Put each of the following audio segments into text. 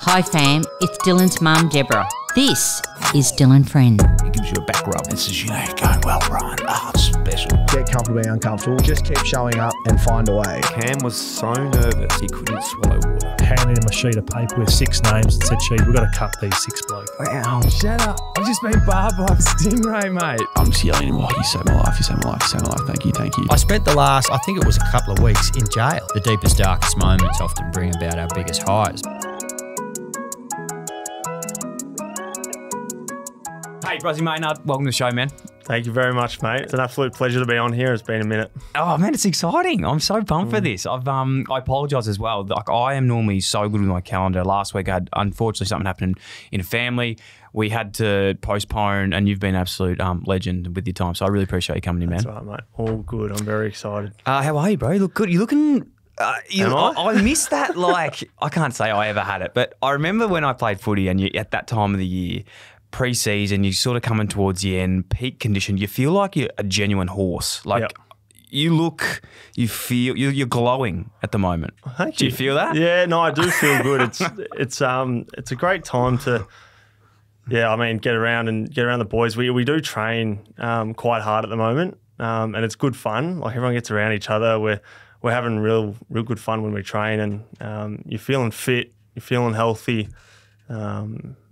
Hi fam, it's Dylan's mum Deborah. This is Dylan Friend. He gives you a back rub and says, you know, you're going well, Brian. Oh, it's special. Get comfortable being uncomfortable. Just keep showing up and find a way. Cam was so nervous he couldn't swallow water. Handed him a sheet of paper with 6 names and said, "Chief, we've got to cut these 6 blokes." Wow, shut up. I've just been barbed by a stingray, mate. I'm just yelling at him, you saved my life, you saved my life, you saved my life. Thank you, thank you. I spent the last, I think it was a couple of weeks in jail. The deepest, darkest moments often bring about our biggest highs. Hey, Brayden Maynard, welcome to the show, man. Thank you very much, mate. It's an absolute pleasure to be on here. It's been a minute. Oh man, it's exciting. I'm so pumped for this. I apologise as well. Like, I am normally so good with my calendar. Last week I had, unfortunately, something happened in a family. We had to postpone, and you've been an absolute legend with your time. So I really appreciate you coming in, man. That's right, mate. All good. I'm very excited. How are you, bro? You look good. You're looking... Am I? I miss that. Like, I can't say I ever had it, but I remember when I played footy, and at that time of the year, pre-season, you're sort of coming towards the end, peak condition. You feel like you're a genuine horse. Like, Yep. you look, you feel, you're glowing at the moment. Thank Do you feel that? Yeah, no, I do feel good. It's a great time to, get around the boys. We do train quite hard at the moment, and it's good fun. Like, everyone gets around each other. We're having real good fun when we train, and you're feeling fit, you're feeling healthy.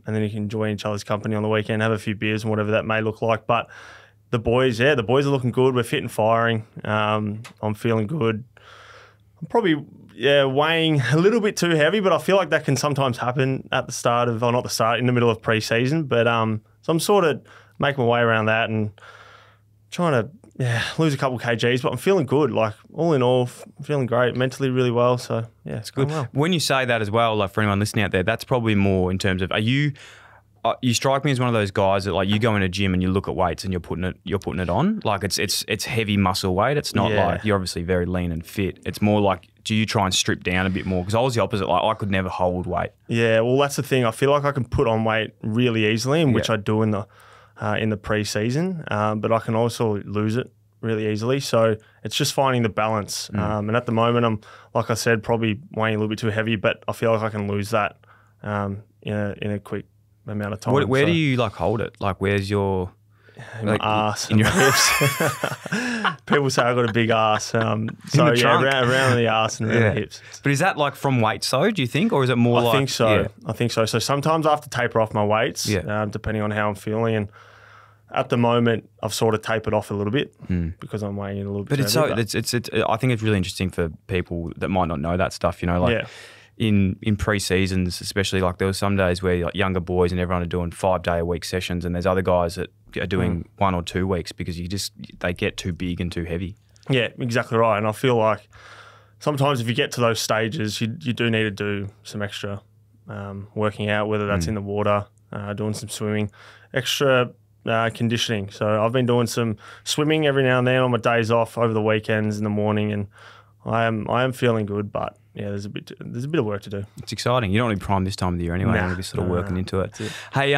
And then you can enjoy each other's company on the weekend, have a few beers and whatever that may look like. But the boys are looking good. We're fit and firing. I'm feeling good. I'm probably, weighing a little bit too heavy, but I feel like that can sometimes happen at the start of, not the start, in the middle of pre-season. But so I'm sort of making my way around that and trying to, lose a couple kgs, but I'm feeling good. Like, all in all, feeling great, mentally really well. So, yeah, it's Good. well. When you say that as well, like, for anyone listening out there, that's probably more in terms of, are you... you strike me as one of those guys that, like, you go in a gym and you look at weights and you're putting it on. Like, it's heavy muscle weight. It's not like you're obviously very lean and fit. It's more like, do you try and strip down a bit more? Because I was the opposite. Like, I could never hold weight. Yeah, well, that's the thing. I feel like I can put on weight really easily, and which I do in the pre-season, but I can also lose it really easily. So it's just finding the balance. And at the moment, I'm, like I said, probably weighing a little bit too heavy, but I feel like I can lose that in a quick amount of time. Where do you, like, hold it? Like, where's your... In my arse and my hips. People say I've got a big arse. Trunk. Around the arse and around the hips. But is that, like, from weights though, do you think? Or is it more I think so. I think so. So sometimes I have to taper off my weights, depending on how I'm feeling. And at the moment, I've sort of tapered off a little bit because I'm weighing in a little bit. But it's I think it's really interesting for people that might not know that stuff, you know, like in pre-seasons, especially, like, there were some days where, like, younger boys and everyone are doing 5-day-a-week sessions, and there's other guys that are doing 1 or 2 weeks because they get too big and too heavy. Yeah, exactly right. And I feel like sometimes if you get to those stages, you do need to do some extra working out, whether that's in the water, doing some swimming, extra conditioning. So I've been doing some swimming every now and then on my days off over the weekends in the morning, and I am feeling good, but there's a bit of work to do. It's exciting. You don't want to be primed this time of the year anyway. You want to be sort of working into it. Hey,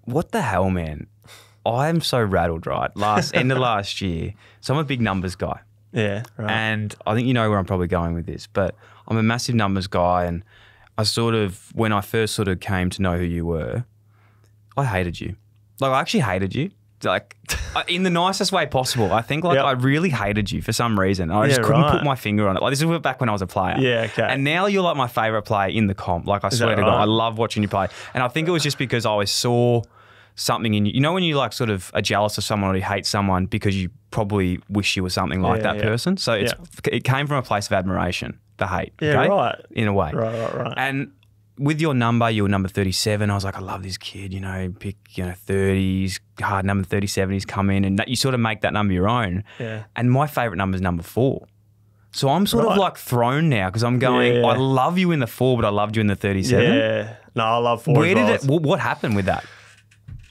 what the hell, man? I'm so rattled, right? End of last year. So I'm a big numbers guy. Yeah, right. And I think you know where I'm probably going with this, but I'm a massive numbers guy, and I sort of, when I first sort of came to know who you were, I hated you. Like, I actually hated you. Like, in the nicest way possible. I think, like, I really hated you for some reason. I just couldn't put my finger on it. Like, this was back when I was a player. Yeah, okay. And now you're, like, my favourite player in the comp. Like, I swear to God, I love watching you play. And I think it was just because I always saw something in you. You know when you, like, sort of are jealous of someone or you hate someone because you probably wish you were something like that person? So it came from a place of admiration, the hate. Yeah, okay? right. In a way. Right. And with your number, you were number 37. I was like, I love this kid, you know, pick, 30s, hard number 37, he's come in, and that, you sort of make that number your own. Yeah. And my favourite number is number 4. So I'm sort of like thrown now because I'm going, I love you in the 4, but I loved you in the 37. Yeah. No, I love 4 as well. What happened with that?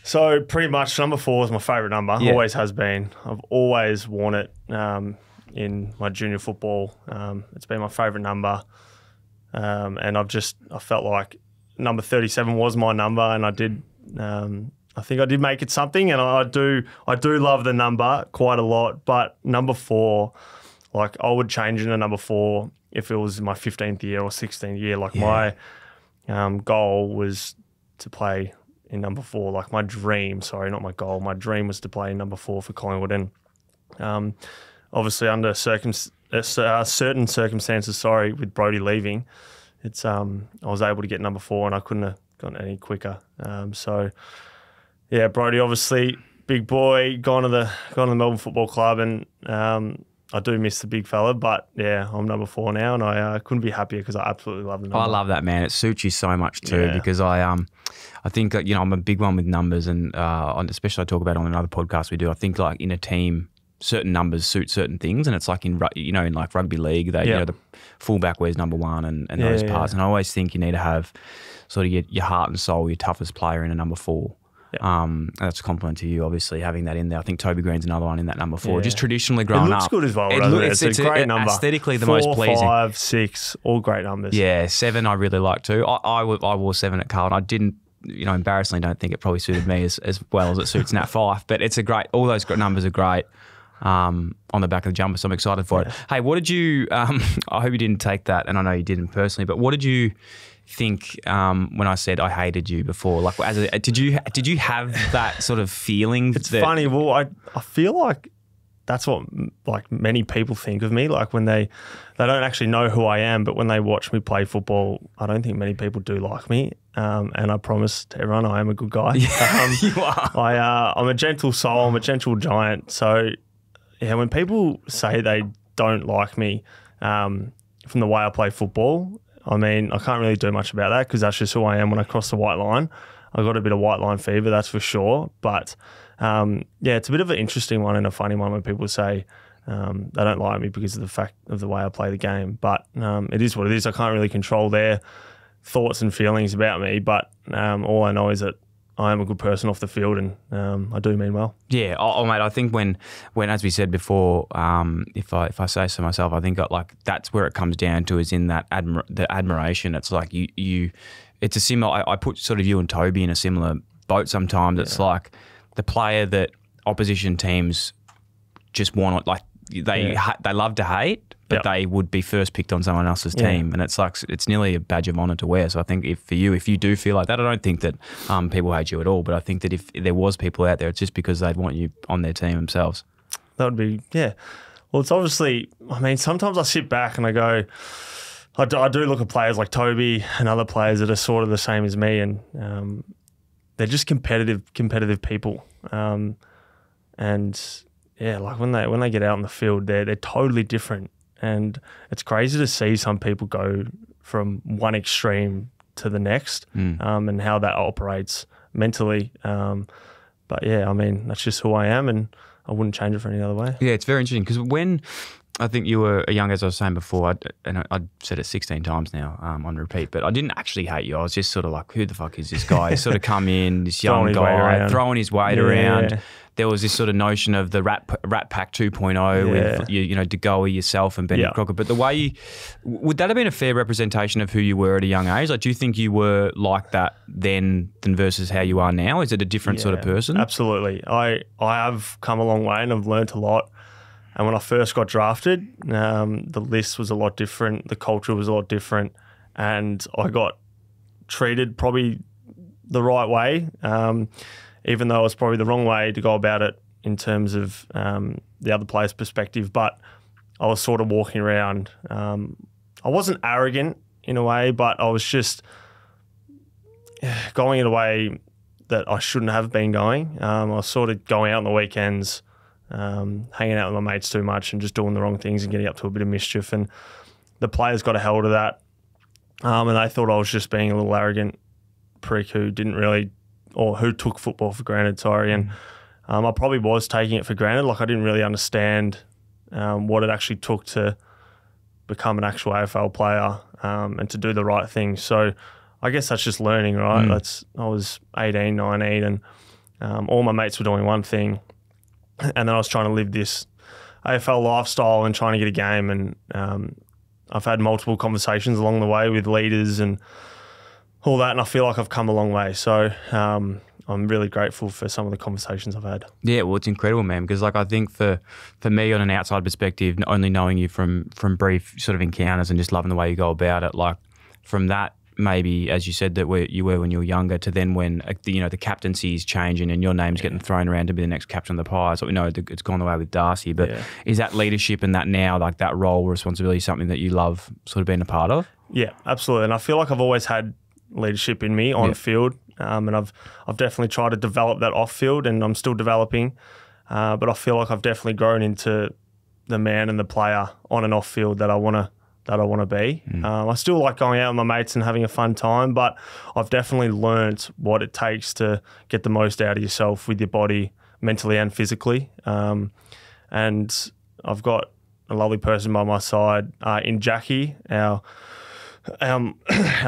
So pretty much number 4 is my favourite number, always has been. I've always worn it in my junior football. It's been my favourite number. And I felt like number 37 was my number, and I think I did make it something, and I do love the number quite a lot. But number 4, like, I would change into number 4 if it was my 15th year or 16th year. Like, goal was to play in number 4. Like my dream, sorry, not my goal. My dream was to play in number 4 for Collingwood. And obviously under certain circumstances, with Brodie leaving, I was able to get number 4 and I couldn't have gone any quicker. Brodie obviously big boy, gone to the Melbourne Football Club, and I do miss the big fella, but yeah, I'm number 4 now, and I couldn't be happier because I absolutely love the number. I love that, man. It suits you so much too, because I think I'm a big one with numbers, and especially I talk about it on another podcast we do. I think like in a team, certain numbers suit certain things, and it's like in like rugby league, the fullback wears number 1 and those parts. And I always think you need to have sort of your heart and soul, your toughest player in a number 4. And that's a compliment to you, obviously, having that in there. I think Toby Green's another one in that number 4. Just traditionally growing up. It looks good as well, doesn't it? It's a great number. Aesthetically, the 4, most pleasing. 5, 6, all great numbers. Yeah, 7 I really like too. I wore 7 at Carlton. I didn't, embarrassingly don't think it probably suited me as well as it suits Nat 5. But it's all those numbers are great on the back of the jumper, so I'm excited for it. Hey, what did you, I hope you didn't take that, and I know you didn't personally, but what did you think when I said I hated you before? Like, did you have that sort of feeling? It's funny. Well, I feel like that's what like many people think of me. Like when they don't actually know who I am, but when they watch me play football, I don't think many people do like me. And I promise to everyone, I am a good guy. You are. I'm a gentle soul. I'm a gentle giant. So yeah, when people say they don't like me from the way I play football, I mean, I can't really do much about that because that's just who I am when I cross the white line. I got a bit of white line fever, that's for sure. But it's a bit of an interesting one and a funny one when people say they don't like me because of the fact of the way I play the game. But it is what it is. I can't really control their thoughts and feelings about me. But all I know is that I am a good person off the field, and I do mean well. Yeah, mate. I think when as we said before, if I say so myself, I think that's where it comes down to, is in that the admiration. It's like you. It's a similar. I put sort of you and Toby in a similar boat sometimes. It's like the player that opposition teams just want, like they love to hate, but they would be first picked on someone else's team, and it's like it's nearly a badge of honour to wear. So I think if you do feel like that, I don't think that people hate you at all, but I think that if there was people out there, it's just because they'd want you on their team themselves. That would be Well, it's obviously. I mean, sometimes I sit back and I go, I do look at players like Toby and other players that are sort of the same as me, and they're just competitive people, and. Yeah, like when they get out on the field, they're totally different, and it's crazy to see some people go from one extreme to the next, and how that operates mentally. But yeah, I mean, that's just who I am, and I wouldn't change it for any other way. Yeah, it's very interesting because when I think you were young, as I was saying before, I'd said it 16 times now on repeat, but I didn't actually hate you. I was just sort of like, who the fuck is this guy? He sort of come in, this young guy, throwing his weight around. There was this sort of notion of the Rat Pack 2.0 with De Goey, yourself, and Benny Crocker. But the way would that have been a fair representation of who you were at a young age? Like, do you think you were like that then than versus how you are now? Is it a different sort of person? Absolutely. I have come a long way and I've learnt a lot. And when I first got drafted, the list was a lot different. The culture was a lot different. And I got treated probably the right way, even though it was probably the wrong way to go about it in terms of the other player's perspective. But I was sort of walking around. I wasn't arrogant in a way, but I was just going in a way that I shouldn't have been going. I was sort of going out on the weekends, hanging out with my mates too much and just doing the wrong things and getting up to a bit of mischief. And the players got a hold of that. And they thought I was just being a little arrogant prick who didn't really, or who took football for granted, And I probably was taking it for granted. Like, I didn't really understand what it actually took to become an actual AFL player and to do the right thing. So I guess that's just learning, right? I was 18, 19, and all my mates were doing one thing. And then I was trying to live this AFL lifestyle and trying to get a game. And I've had multiple conversations along the way with leaders and all that, and I feel like I've come a long way. So I'm really grateful for some of the conversations I've had. Yeah, well, it's incredible, man, because like I think for me on an outside perspective, only knowing you from brief sort of encounters and just loving the way you go about it, like from that maybe, as you said, that you were when you were younger, to then when the captaincy is changing and your name's getting thrown around to be the next captain of the Pies. So we know it's gone the way with Darcy, but is that leadership and that now, like that role responsibility, something that you love sort of being a part of? Yeah, absolutely. And I feel like I've always had leadership in me on field, and I've definitely tried to develop that off field, and I'm still developing. But I feel like I've definitely grown into the man and the player on and off field that I want to be. I still like going out with my mates and having a fun time, but I've definitely learnt what it takes to get the most out of yourself with your body, mentally and physically. And I've got a lovely person by my side in Jackie, our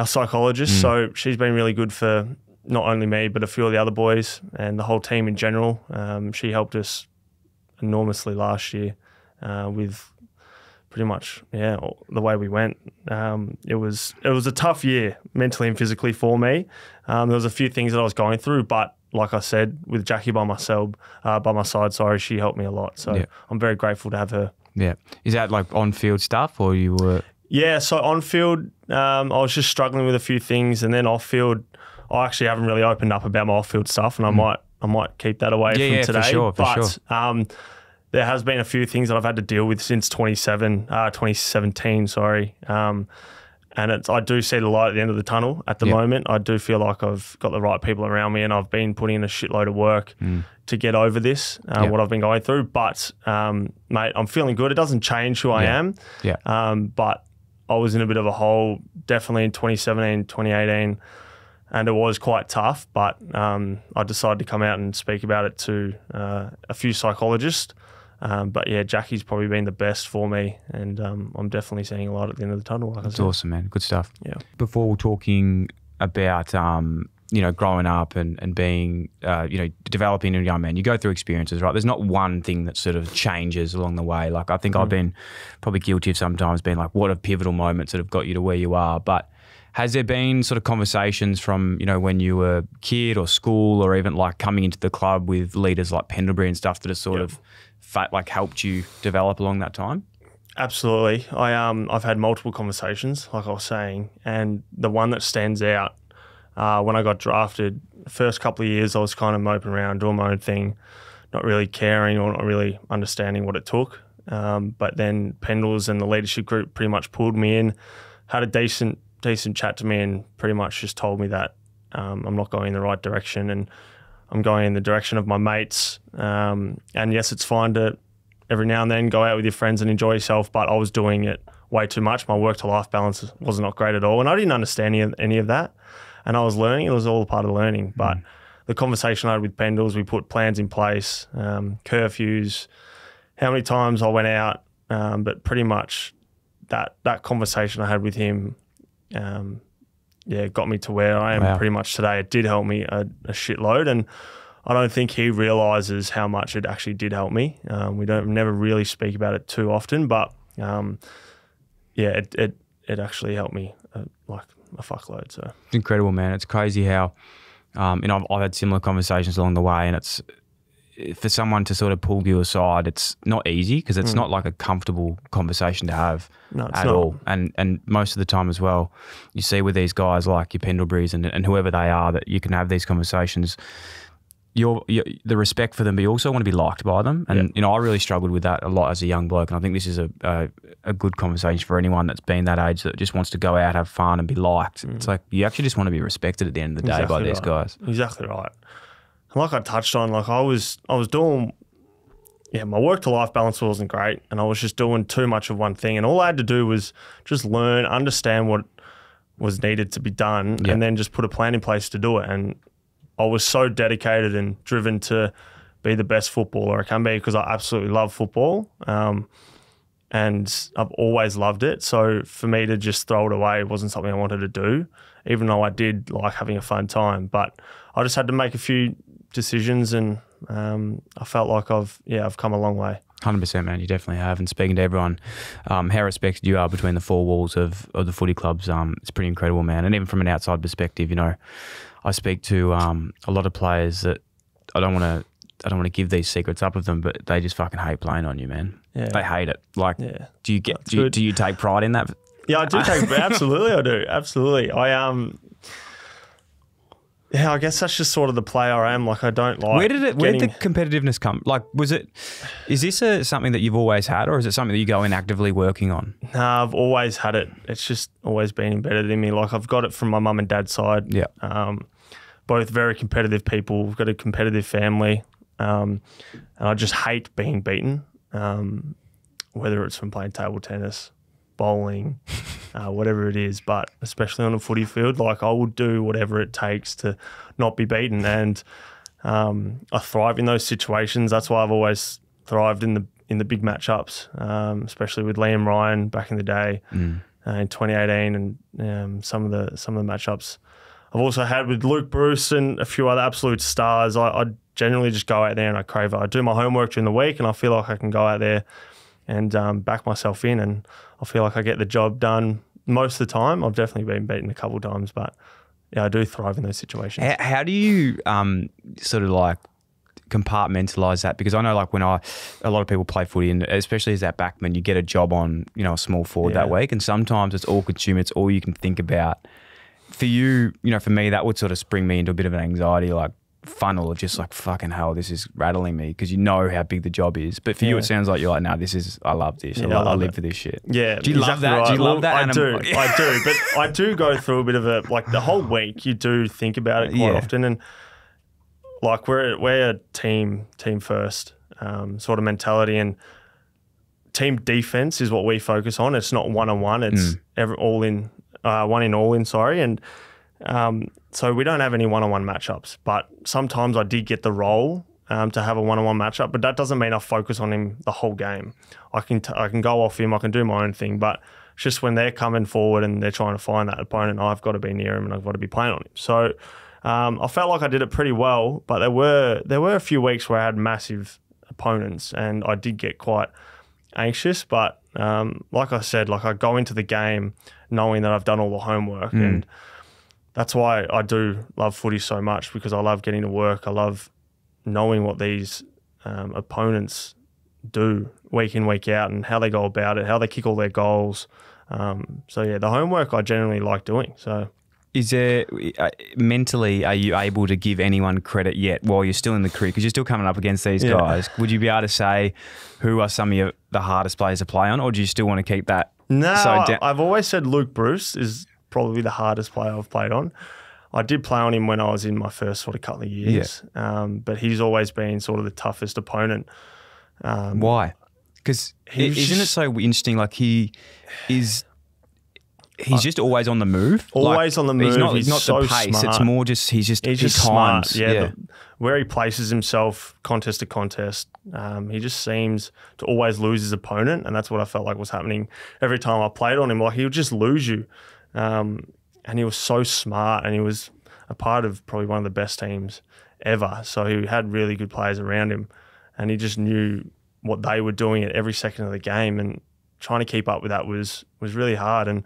psychologist. So she's been really good for not only me, but a few of the other boys and the whole team in general. She helped us enormously last year with pretty much, the way we went. It was a tough year mentally and physically for me. There was a few things that I was going through, but like I said, with Jackie by my side, she helped me a lot. So I'm very grateful to have her. Yeah. Is that like on-field stuff, or you were... Yeah, so on-field, I was just struggling with a few things, and then off-field, I actually haven't really opened up about my off-field stuff, and I might keep that away from today. For sure. There has been a few things that I've had to deal with since 2017, and I do see the light at the end of the tunnel at the moment. I do feel like I've got the right people around me, and I've been putting in a shitload of work to get over this, what I've been going through. But, mate, I'm feeling good. It doesn't change who I am. But I was in a bit of a hole, definitely in 2017, 2018, and it was quite tough. But I decided to come out and speak about it to a few psychologists. But yeah, Jackie's probably been the best for me, and I'm definitely seeing a light at the end of the tunnel. That's awesome, man. Good stuff. Yeah. Before talking about growing up and being developing a young man, you go through experiences, right? There's not one thing that sort of changes along the way. Like I think I've been probably guilty of sometimes being like, what are pivotal moments that have got you to where you are? But has there been sort of conversations from, when you were a kid or school, or even like coming into the club with leaders like Pendlebury and stuff that have sort of helped you develop along that time? Absolutely. I've had multiple conversations, like I was saying, and the one that stands out when I got drafted, the first couple of years I was kind of moping around, doing my own thing, not really caring or not really understanding what it took. But then Pendles and the leadership group pretty much pulled me in, had a decent chat to me, and pretty much just told me that I'm not going in the right direction, and I'm going in the direction of my mates. And yes, it's fine to every now and then go out with your friends and enjoy yourself, but I was doing it way too much. My work-to-life balance was not great at all, and I didn't understand any of that. And I was learning. It was all a part of learning. But the conversation I had with Pendles, we put plans in place, curfews, how many times I went out, but pretty much that conversation I had with him got me to where I am pretty much today. It did help me a shitload, and I don't think he realises how much it actually did help me. We never really speak about it too often, but it actually helped me like a fuckload. So it's incredible, man. It's crazy how I've had similar conversations along the way, and it's for someone to sort of pull you aside, it's not easy because it's not like a comfortable conversation to have at all. And most of the time as well, you see with these guys like your Pendleburys and whoever they are, that you can have these conversations. You're the respect for them, but you also want to be liked by them. And I really struggled with that a lot as a young bloke. And I think this is a good conversation for anyone that's been that age that just wants to go out, have fun, and be liked. It's like you actually just want to be respected at the end of the day by these guys. Exactly right. Like I touched on, like I was doing, my work-to-life balance wasn't great, and I was just doing too much of one thing. And all I had to do was just learn, understand what was needed to be done, and then just put a plan in place to do it. And I was so dedicated and driven to be the best footballer I can be, because I absolutely love football, and I've always loved it. So for me to just throw it away wasn't something I wanted to do, even though I did like having a fun time. But I just had to make a few decisions, and I felt like I've come a long way. 100%, man. You definitely have. And speaking to everyone, how respected you are between the four walls of the footy clubs, it's pretty incredible, man. And even from an outside perspective, I speak to a lot of players that I don't want to give these secrets up of them, but they just fucking hate playing on you, man. Yeah. They hate it. Like, do you take pride in that? Yeah, I do take absolutely. I do absolutely. Yeah, I guess that's just sort of the player I am. Like, I don't like. Where did the competitiveness come? Like, is this something that you've always had, or is it something that you go in actively working on? Nah, I've always had it. It's just always been embedded in me. Like, I've got it from my mum and dad's side. Yeah. Both very competitive people. We've got a competitive family. And I just hate being beaten, whether it's from playing table tennis, bowling, whatever it is, but especially on a footy field, like I will do whatever it takes to not be beaten. And I thrive in those situations. That's why I've always thrived in the big matchups, especially with Liam Ryan back in the day in 2018, and some of the matchups I've also had with Luke Bruce and a few other absolute stars. I generally just go out there and I crave it. I do my homework during the week, and I feel like I can go out there and back myself in, and I feel like I get the job done most of the time. I've definitely been beaten a couple of times, but yeah, I do thrive in those situations. How do you sort of like compartmentalize that? Because I know like when a lot of people play footy, and especially as that backman, you get a job on, a small forward that week, and sometimes it's all consuming, it's all you can think about. For you, for me, that would sort of spring me into a bit of an anxiety, like funnel of just like, fucking hell, this is rattling me, because you know how big the job is. But for you, it sounds like you're like, no, I love this. Yeah, I live for this shit. Yeah. Do you love that? Right. Do you love that? I do. But I do go through a bit of like the whole week, you do think about it quite often. And like we're a team first sort of mentality, and team defense is what we focus on. It's not one-on-one. It's one in all in, sorry. And so we don't have any one-on-one matchups, but sometimes I did get the role to have a one-on-one matchup, but that doesn't mean I focus on him the whole game. I can go off him, I can do my own thing, but it's just when they're coming forward and they're trying to find that opponent, I've got to be near him and I've got to be playing on him. So I felt like I did it pretty well, but there were a few weeks where I had massive opponents and I did get quite anxious, but like I said, like I go into the game knowing that I've done all the homework, and that's why I do love footy so much, because I love getting to work. I love knowing what these opponents do week in, week out, and how they go about it, how they kick all their goals. So yeah, the homework I generally like doing. So is there mentally, are you able to give anyone credit yet while you're still in the career? Because you're still coming up against these guys. Would you be able to say who are some of the hardest players to play on, or do you still want to keep that? No, I've always said Luke Bruce is probably the hardest player I've played on. I did play on him when I was in my first sort of couple of years, but he's always been sort of the toughest opponent. Why? Because isn't it so interesting? Like he's just always on the move. Always on the move. He's not so the pace. smart. It's more just he's just smart. times. Yeah. Where he places himself contest to contest, he just seems to always lose his opponent, and that's what I felt like was happening every time I played on him. Like he would just lose you, and he was so smart, and he was a part of probably one of the best teams ever. So he had really good players around him, and he just knew what they were doing at every second of the game, and trying to keep up with that was really hard. And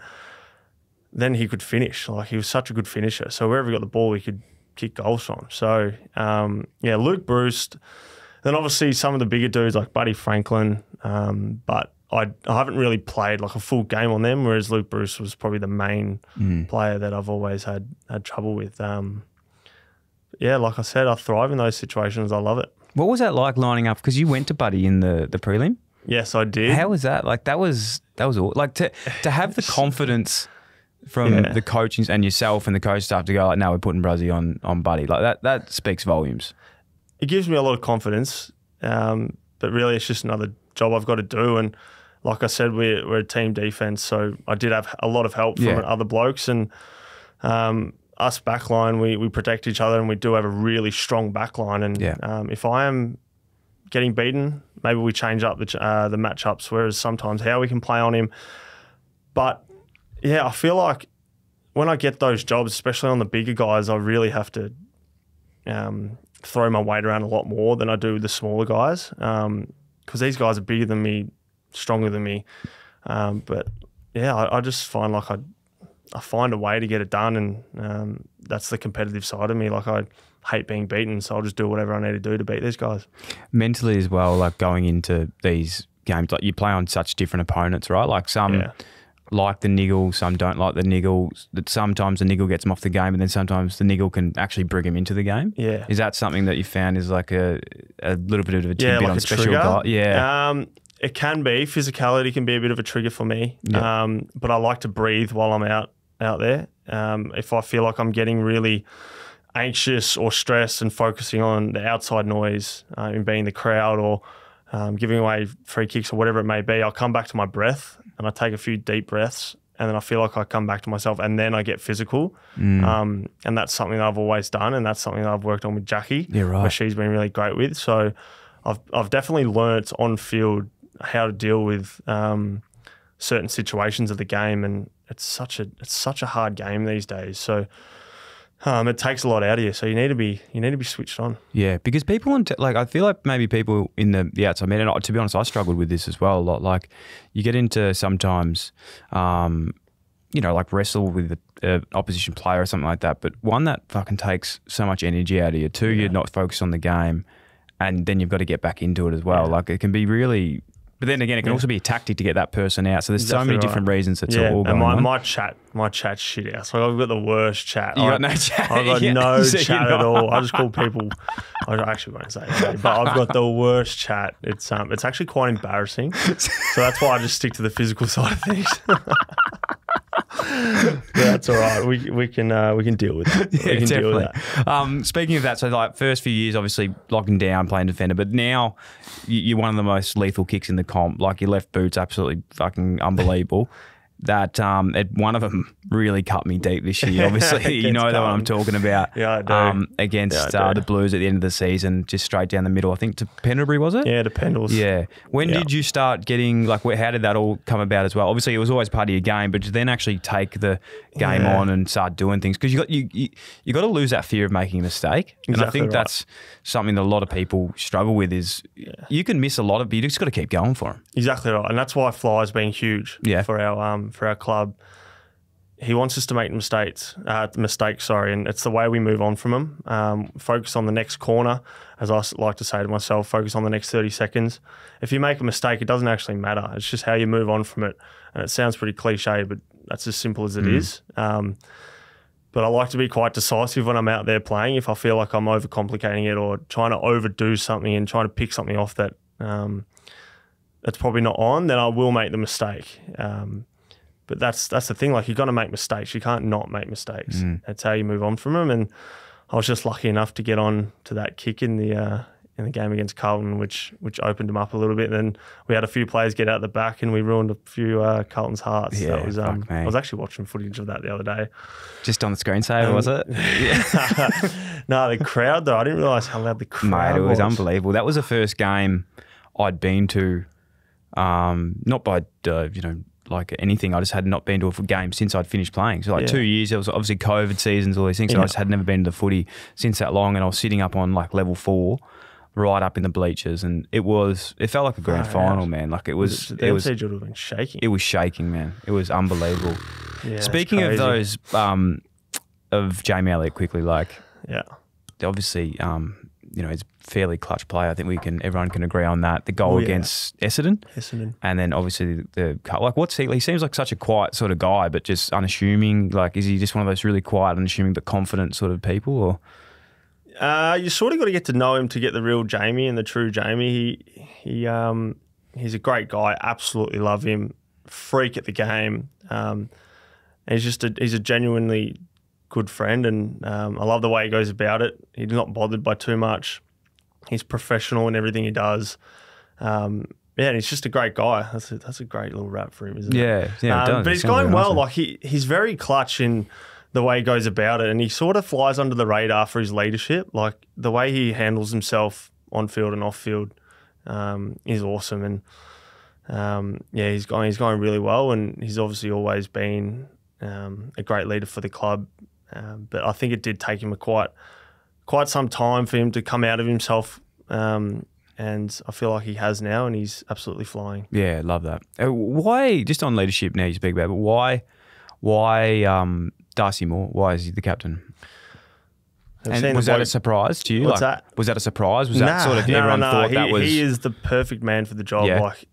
then he could finish. Like he was such a good finisher. So wherever he got the ball, he could kick goals from. So Luke Bruce. Then obviously some of the bigger dudes like Buddy Franklin, but I haven't really played like a full game on them, whereas Luke Bruce was probably the main player that I've always had trouble with. Like I said, I thrive in those situations. I love it. What was that like lining up? Because you went to Buddy in the prelim. Yes, I did. How was that? Like that was all, like to have the confidence from the coaching and yourself and the coach staff to go like, no, we're putting Bruzzy on Buddy. Like that speaks volumes. It gives me a lot of confidence, but really it's just another job I've got to do. And like I said, we're a team defense, so I did have a lot of help from other blokes, and us backline, we protect each other, and we do have a really strong backline. And if I am getting beaten, maybe we change up the matchups, whereas sometimes how we can play on him. But yeah, I feel like when I get those jobs, especially on the bigger guys, I really have to throw my weight around a lot more than I do with the smaller guys, because these guys are bigger than me, stronger than me. But yeah, I just find like I find a way to get it done, and that's the competitive side of me. Like I hate being beaten, so I'll just do whatever I need to do to beat these guys. Mentally as well, like going into these games, like you play on such different opponents, right? Like some... like the niggle, some don't like the niggle. That sometimes the niggle gets them off the game, and then sometimes the niggle can actually bring him into the game. Yeah. Is that something that you found is like a little bit of a tidbit like on a special trigger? guy? Yeah. It can be. Physicality can be a bit of a trigger for me. Yeah. But I like to breathe while I'm out there. If I feel like I'm getting really anxious or stressed and focusing on the outside noise, in being the crowd or giving away free kicks or whatever it may be, I'll come back to my breath and I take a few deep breaths, and then I feel like I come back to myself, and then I get physical. And that's something that I've always done, and that's something that I've worked on with Jackie, where she's been really great with. So I've definitely learnt on field how to deal with certain situations of the game, and it's such a hard game these days. So it takes a lot out of you. So you need to be switched on. Yeah, because people I feel like maybe people in the outside man, and to be honest, I struggled with this as well a lot. Like you get into sometimes, like wrestle with an opposition player or something like that. But one, that fucking takes so much energy out of you. Two, you're not focused on the game, and then you've got to get back into it as well. Yeah. Like it can be really. But then again, it can also be a tactic to get that person out. So there's so many different reasons it's all going on. My chat's shit out. So I've got the worst chat. You got no chat? I've got no chat at all. I just call people. I actually won't say it, but I've got the worst chat. It's actually quite embarrassing. So that's why I just stick to the physical side of things. That's all right. We can deal with that. Yeah, we can deal with that. Speaking of that, so like first few years, obviously locking down, playing defender, but now you're one of the most lethal kicks in the comp. Like your left boot's absolutely fucking unbelievable. That one of them really cut me deep this year. Obviously, you know the one I'm talking about. Yeah, I do. Against the Blues at the end of the season, just straight down the middle. I think to Pendlebury, was it? Yeah, to Pendles. Yeah. When did you start getting how did that all come about as well? Obviously, it was always part of your game, but to then actually take the game on and start doing things, because you got to lose that fear of making a mistake. And I think that's something that a lot of people struggle with. Is you can miss a lot of, but you just got to keep going for them. Exactly right, and that's why Fly's been huge for our club. He wants us to make mistakes, and it's the way we move on from them. Focus on the next corner, as I like to say to myself, focus on the next 30 seconds. If you make a mistake, it doesn't actually matter. It's just how you move on from it. And it sounds pretty cliche, but that's as simple as it is. But I like to be quite decisive when I'm out there playing. If I feel like I'm overcomplicating it or trying to overdo something and trying to pick something off that that's probably not on, then I will make the mistake. But that's the thing. Like, you've got to make mistakes. You can't not make mistakes. That's how you move on from them. And I was just lucky enough to get on to that kick in the game against Carlton, which opened them up a little bit. And then we had a few players get out the back, and we ruined a few Carlton's hearts. Yeah, that was, I was actually watching footage of that the other day. Just on the screensaver, was it? Yeah. No, the crowd though. I didn't realise how loud the crowd was. Mate, it was was unbelievable. That was the first game I'd been to, not by like anything. I just had not been to a game since I'd finished playing. So 2 years. There was obviously COVID seasons, all these things. So I just had never been to the footy since that long. And I was sitting up on like level 4, right up in the bleachers, and it felt like a grand final, man. Like it was. The MCG would have been shaking. It was shaking, man. It was unbelievable. Yeah, Speaking of those, of Jamie Elliott, quickly, obviously, he's a fairly clutch player. I think everyone can agree on that. The goal against Essendon, and then obviously what's he? He seems like such a quiet sort of guy, but just unassuming. Like, is he just one of those really quiet, unassuming but confident sort of people, or? You sort of got to get to know him to get the real Jamie and the true Jamie. He's a great guy. Absolutely love him. Freak at the game. And he's a genuinely good friend, and I love the way he goes about it. He's not bothered by too much. He's professional in everything he does. And he's just a great guy. That's a great little rap for him, isn't it? Yeah, it does. But he's going well. Like he's very clutch in the way he goes about it, and he sort of flies under the radar for his leadership. Like the way he handles himself on field and off field is awesome. And he's going really well, and he's obviously always been a great leader for the club. But I think it did take him quite some time for him to come out of himself, and I feel like he has now, and he's absolutely flying. Yeah, love that. Why, just on leadership now you speak about, but why Darcy Moore? Why is he the captain? And was that a surprise to you? What's that? Was that a surprise? Was that sort of everyone thought that was? He is the perfect man for the job. Yeah. Like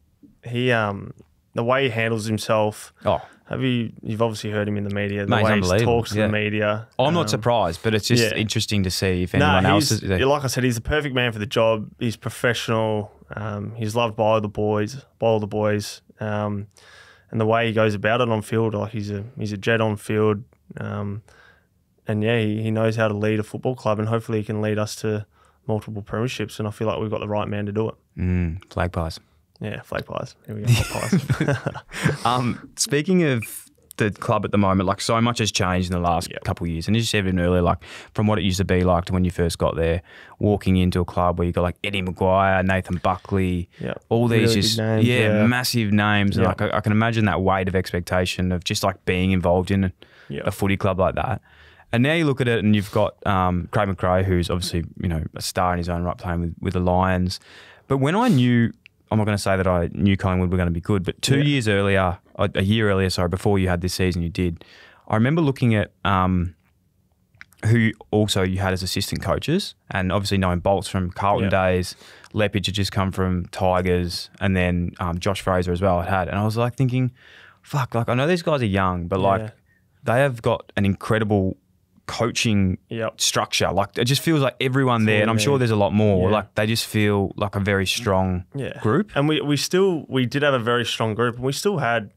he, the way he handles himself. Oh, You've obviously heard him in the media. The Mate, he's way he unbelievable. talks to the media. I'm not surprised, but it's just interesting to see if anyone else is. Like I said, he's the perfect man for the job. He's professional. He's loved by all the boys. And the way he goes about it on field, like he's a jet on field. And yeah, he knows how to lead a football club, and hopefully he can lead us to multiple premierships. And I feel like we've got the right man to do it. Flag pies. Yeah, flag pies. Here we go, flag pies. Speaking of the club at the moment, like so much has changed in the last couple of years. And as you said earlier, like from what it used to be like to when you first got there, walking into a club where you got like Eddie Maguire, Nathan Buckley, all these really just names, massive names. And like I can imagine that weight of expectation of just like being involved in a footy club like that. And now you look at it and you've got Craig McRae, who's obviously, a star in his own right, playing with the Lions. But when I'm not going to say that I knew Collingwood were going to be good, but a year earlier, before you had this season, you did. I remember looking at who also you had as assistant coaches, and obviously knowing Bolts from Carlton days, Lepage had just come from Tigers, and then Josh Fraser as well had. And I was like thinking, fuck, like I know these guys are young, but like they have got an incredible coaching structure. Like it just feels like everyone there, and I'm sure there's a lot more. Like they just feel like a very strong group. And we did have a very strong group, and we still had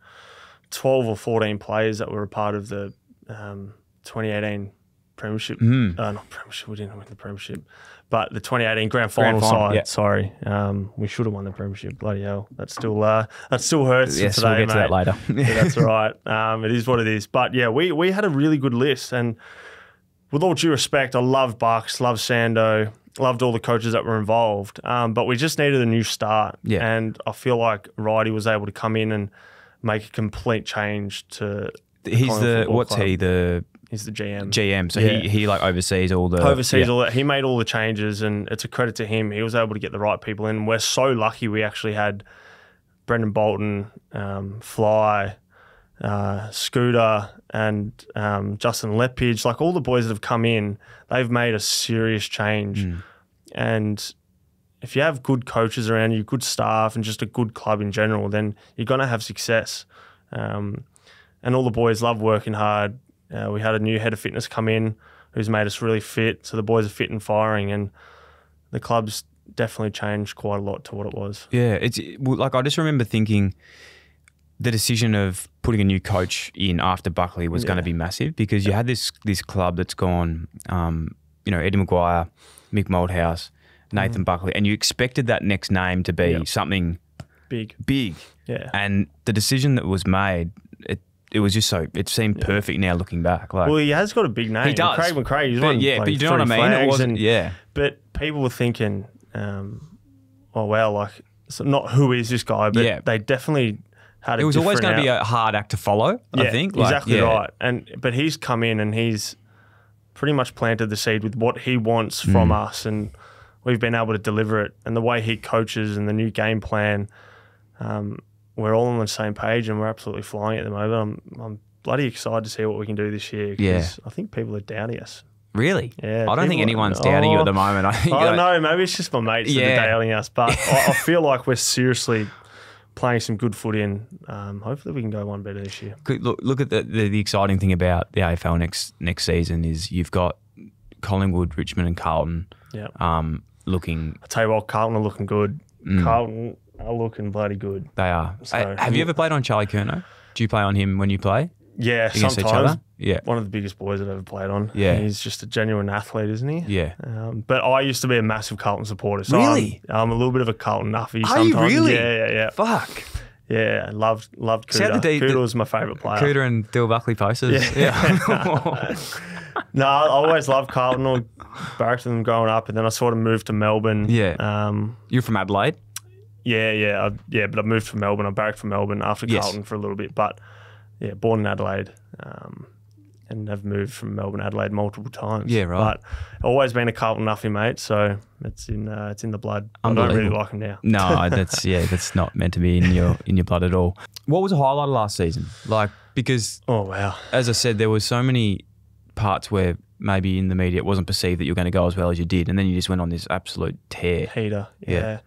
12 or 14 players that were a part of the 2018 premiership. Not premiership. We didn't win the premiership, but the 2018 grand final side. Yeah. Sorry, we should have won the premiership. Bloody hell, that still hurts. Yes, today, we'll get mate. to that later. Yeah, that's all right. It is what it is. But yeah, we had a really good list, and with all due respect, I love Bucks, love Sando, loved all the coaches that were involved, but we just needed a new start. Yeah. And I feel like Righty was able to come in and make a complete change to He's the GM. GM. So he like oversees all the... all that. He made all the changes, and it's a credit to him. He was able to get the right people in. We're so lucky we actually had Brendan Bolton, Fly, Scooter, and Justin Lepage, like all the boys that have come in, they've made a serious change. And if you have good coaches around you, good staff, and just a good club in general, then you're going to have success. And all the boys love working hard. We had a new head of fitness come in who's made us really fit. So the boys are fit and firing, and the club's definitely changed quite a lot to what it was. Yeah, it's like I just remember thinking the decision of putting a new coach in after Buckley was going to be massive, because you had this club that's gone, Eddie Maguire, Mick Malthouse, Nathan Buckley, and you expected that next name to be something big. Yeah. And the decision that was made, it was just it seemed perfect now looking back. Like, well, he has got a big name. He does. Craig McRae, he's won but you know what I mean? It wasn't, But people were thinking, oh, wow, like, so not who is this guy, but they definitely had it was always going to be a hard act to follow, I think. Like, exactly right. But he's come in and he's pretty much planted the seed with what he wants from us, and we've been able to deliver it. And the way he coaches and the new game plan, we're all on the same page, and we're absolutely flying at the moment. I'm bloody excited to see what we can do this year, because I think people are doubting us. Really? Yeah. I don't think anyone's doubting you at the moment. I don't know. Maybe it's just my mates that are doubting us, but I feel like we're seriously playing some good footy, and hopefully we can go one better this year. Look at the exciting thing about the AFL next season is you've got Collingwood, Richmond and Carlton looking... I tell you what, Carlton are looking good. Carlton are looking bloody good. They are. So, have you ever played on Charlie Curnow? Do you play on him when you play? Yeah, against sometimes. Each other? Yeah. One of the biggest boys I've ever played on. Yeah. He's just a genuine athlete, isn't he? Yeah. But I used to be a massive Carlton supporter. So really? I'm a little bit of a Carlton nuffy sometimes. Are you really? Yeah. Fuck. Yeah, loved Cooter. Cooter was my favourite player. Cooter and Dill Buckley posters. Yeah. No, I always loved Carlton. I barracked with them growing up, and then I sort of moved to Melbourne. Yeah. You're from Adelaide? Yeah. But I moved from Melbourne. I barracked from Melbourne after Carlton for a little bit. But yeah, born in Adelaide, and have moved from Melbourne to Adelaide multiple times. Yeah, right. But always been a Carlton nuffy, mate. So it's in the blood. I don't really like him now. No, that's not meant to be in your blood at all. What was a highlight of last season? Like, because as I said, there was so many parts where maybe in the media it wasn't perceived that you were going to go as well as you did, and then you just went on this absolute tear. Heater. Yeah.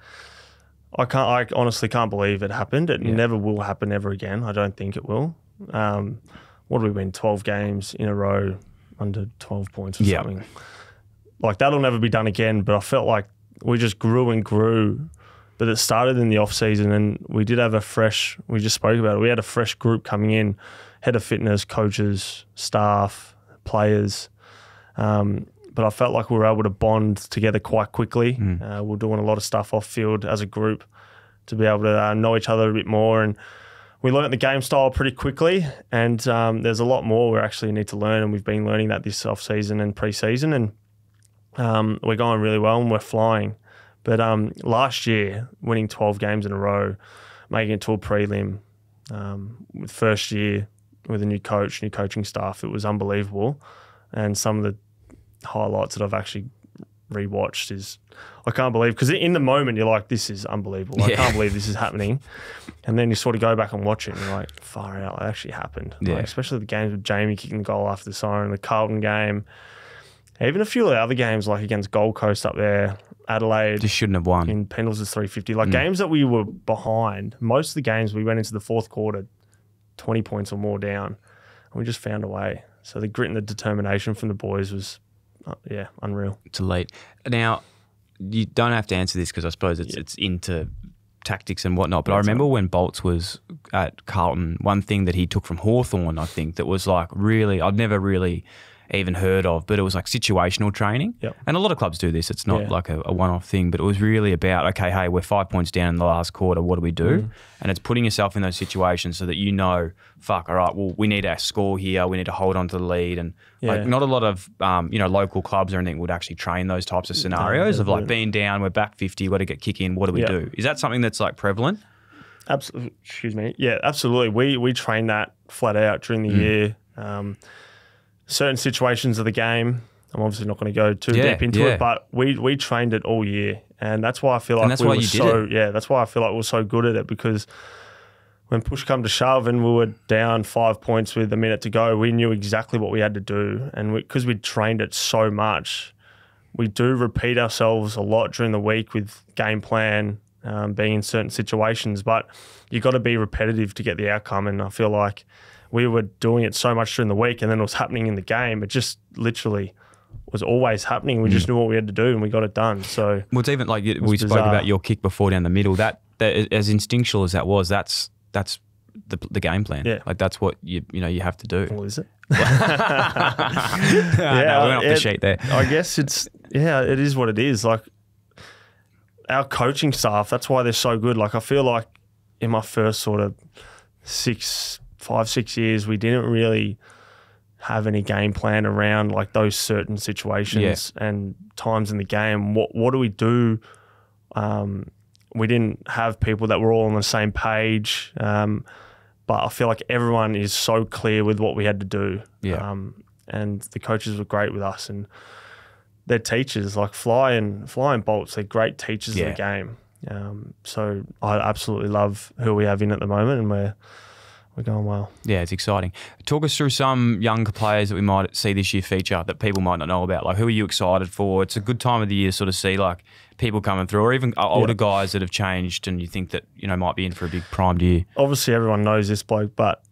I honestly can't believe it happened. It never will happen ever again. I don't think it will. What did we win? 12 games in a row under 12 points or Yeah. something. Like, that'll never be done again, but I felt like we just grew and grew. But it started in the off-season, and we did have we just spoke about it, we had a fresh group coming in, head of fitness, coaches, staff, players. But I felt like we were able to bond together quite quickly. We're doing a lot of stuff off-field as a group to be able to know each other a bit more, and we learnt the game style pretty quickly, and there's a lot more we actually need to learn, and we've been learning that this off-season and pre-season, and we're going really well and we're flying. But last year, winning 12 games in a row, making it to a prelim, with first year with a new coach, new coaching staff, it was unbelievable. And some of the highlights that I've actually rewatched is, I can't believe, because in the moment you're like, this is unbelievable. I can't believe this is happening. And then you sort of go back and watch it and you're like, far out, it actually happened. Yeah. Like, especially the games with Jamie kicking the goal after the siren, the Carlton game, even a few of the other games like against Gold Coast up there, Adelaide. Just shouldn't have won. In Pendles' 350. Like games that we were behind, most of the games we went into the fourth quarter 20 points or more down, and we just found a way. So the grit and the determination from the boys was, unreal. It's elite. Now, you don't have to answer this because I suppose it's into tactics and whatnot, but I remember when Bolts was at Carlton, one thing that he took from Hawthorn, I think, that was like really, I'd never really even heard of, but it was like situational training. Yep. And a lot of clubs do this. It's not like a one-off thing, but it was really about, okay, hey, we're 5 points down in the last quarter. What do we do? And it's putting yourself in those situations so that you know, fuck, all right, well, we need to score here. We need to hold on to the lead. And like not a lot of, local clubs or anything would actually train those types of scenarios of like being down, we're back 50, got to get kick in. What do we do? Is that something that's like prevalent? Absolutely. Excuse me. Yeah, absolutely. We train that flat out during the year. Certain situations of the game, I'm obviously not going to go too deep into it, but we trained it all year, and that's why I feel like that's why we were so good at it, because when push come to shove and we were down 5 points with a minute to go, we knew exactly what we had to do, and because we'd trained it so much, we do repeat ourselves a lot during the week with game plan, being in certain situations, but you got to be repetitive to get the outcome, and I feel like we were doing it so much during the week, and then it was happening in the game. It just literally was always happening. We just knew what we had to do, and we got it done. So, well, it's even like we spoke about your kick before down the middle. That as instinctual as that was, that's the game plan. Yeah. Like that's what you have to do. Well, is it? No, we went off the sheet there. I guess it is what it is. Like our coaching staff, that's why they're so good. Like I feel like in my first sort of 5, 6 years, we didn't really have any game plan around like those certain situations and times in the game. What do we do? We didn't have people that were all on the same page, but I feel like everyone is so clear with what we had to do. Yeah. And the coaches were great with us, and they're teachers like Fly and Bolts. They're great teachers of the game. So I absolutely love who we have in at the moment, and we're going well. Yeah, it's exciting. Talk us through some younger players that we might see this year feature that people might not know about. Like, who are you excited for? It's a good time of the year to sort of see like people coming through, or even older guys that have changed and you think that, might be in for a big primed year. Obviously, everyone knows this bloke, but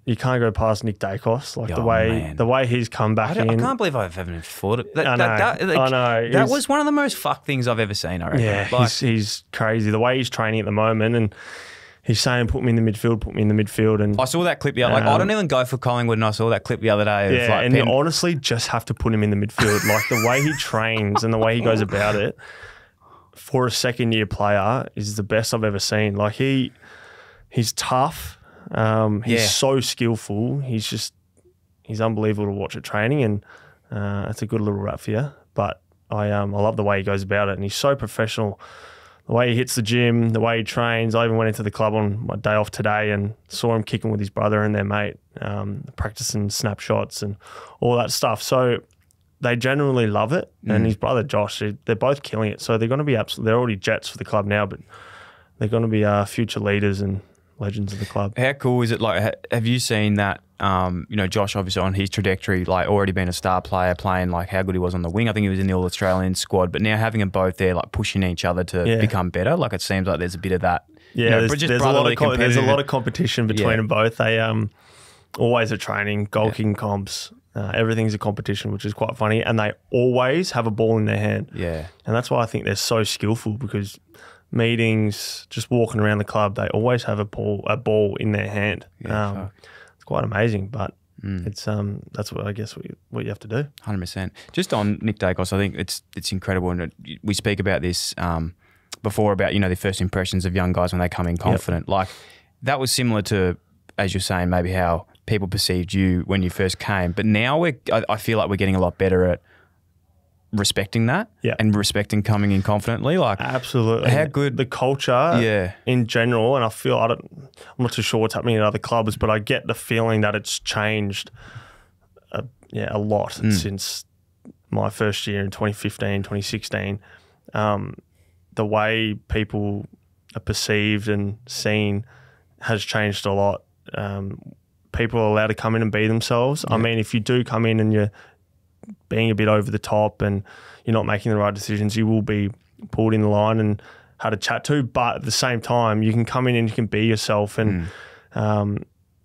you can't go past Nick Dacos. Like the way he's come back in. I can't believe I've ever thought it. I know. That was one of the most fucked things I've ever seen, I reckon. Yeah, like, he's crazy. The way he's training at the moment, and he's saying, put me in the midfield. And I saw that clip the other day. I don't even go for Collingwood, and I saw that clip the other day. And you honestly just have to put him in the midfield. Like the way he trains and the way he goes about it for a second-year player is the best I've ever seen. Like he's tough. He's so skillful. He's unbelievable to watch at training, and it's a good little rap for you. But I love the way he goes about it, and he's so professional. The way he hits the gym, the way he trains. I even went into the club on my day off today and saw him kicking with his brother and their mate, practicing snapshots and all that stuff. So they generally love it. And his brother Josh, they're both killing it. So they're going to be they're already Jets for the club now, but they're going to be future leaders and legends of the club. How cool is it? Like, have you seen that? Josh obviously on his trajectory, like already been a star player, playing like how good he was on the wing. I think he was in the All-Australian squad, but now having them both there, like pushing each other to become better. Like it seems like there's a bit of that. Yeah, there's a lot of competition between them both. always at training, goal kicking comps. Everything's a competition, which is quite funny. And they always have a ball in their hand. Yeah. And that's why I think they're so skillful, because meetings, just walking around the club, they always have a ball in their hand. Yeah, it's quite amazing, but it's that's what I guess what you have to do. 100%. Just on Nick Dacos, I think it's incredible, and we speak about this before about, you know, the first impressions of young guys when they come in confident. Like that was similar to, as you're saying, maybe how people perceived you when you first came, but now I feel like we're getting a lot better at respecting that and respecting coming in confidently. Like absolutely, how good the culture in general, and I feel I'm not too sure what's happening at other clubs, but I get the feeling that it's changed a lot since my first year in 2015, 2016. The way people are perceived and seen has changed a lot. People are allowed to come in and be themselves. I mean, if you do come in and you're being a bit over the top and you're not making the right decisions, you will be pulled in the line and had to chat to. But at the same time, you can come in and you can be yourself, and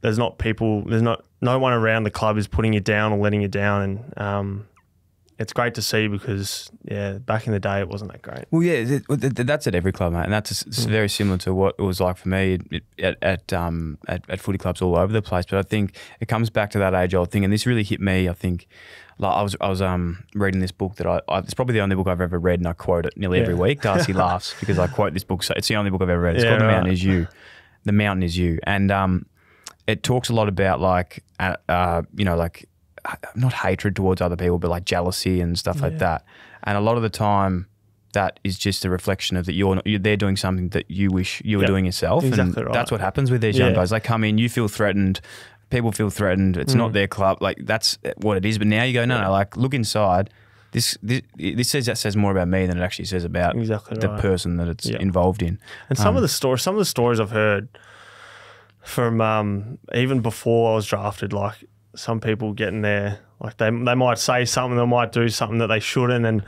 there's no one around the club is putting you down or letting you down. And it's great to see, because back in the day it wasn't that great. Well, yeah, that's at every club, mate, and that's very similar to what it was like for me at footy clubs all over the place. But I think it comes back to that age-old thing, and this really hit me. I think, like I was reading this book that it's probably the only book I've ever read, and I quote it nearly every week. Darcy laughs because I quote this book. So it's the only book I've ever read. It's called The Mountain Is You. The Mountain Is You, and it talks a lot about like not hatred towards other people, but like jealousy and stuff like that. And a lot of the time, that is just a reflection of that they're doing something that you wish you were doing yourself. Exactly and that's what happens with these young guys. They come in, you feel threatened, people feel threatened. It's not their club. Like that's what it is. But now you go, no, like look inside. This says more about me than it actually says about the person that it's involved in. And some of the stories I've heard from even before I was drafted, like some people getting there, like they might say something, they might do something that they shouldn't, and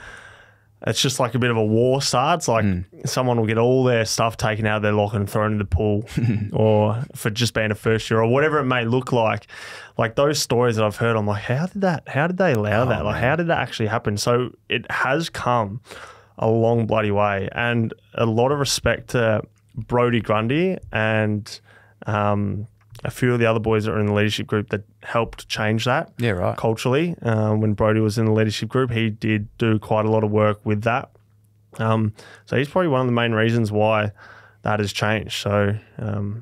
it's just like a bit of a war starts. Like someone will get all their stuff taken out of their locker and thrown in the pool, or for just being a first year, or whatever it may look like. Like those stories that I've heard, I'm like, how did they allow that? Like, how did that actually happen? So it has come a long bloody way, and a lot of respect to Brodie Grundy and a few of the other boys that are in the leadership group that helped change that culturally. When Brodie was in the leadership group, he did do quite a lot of work with that. So he's probably one of the main reasons why that has changed. So,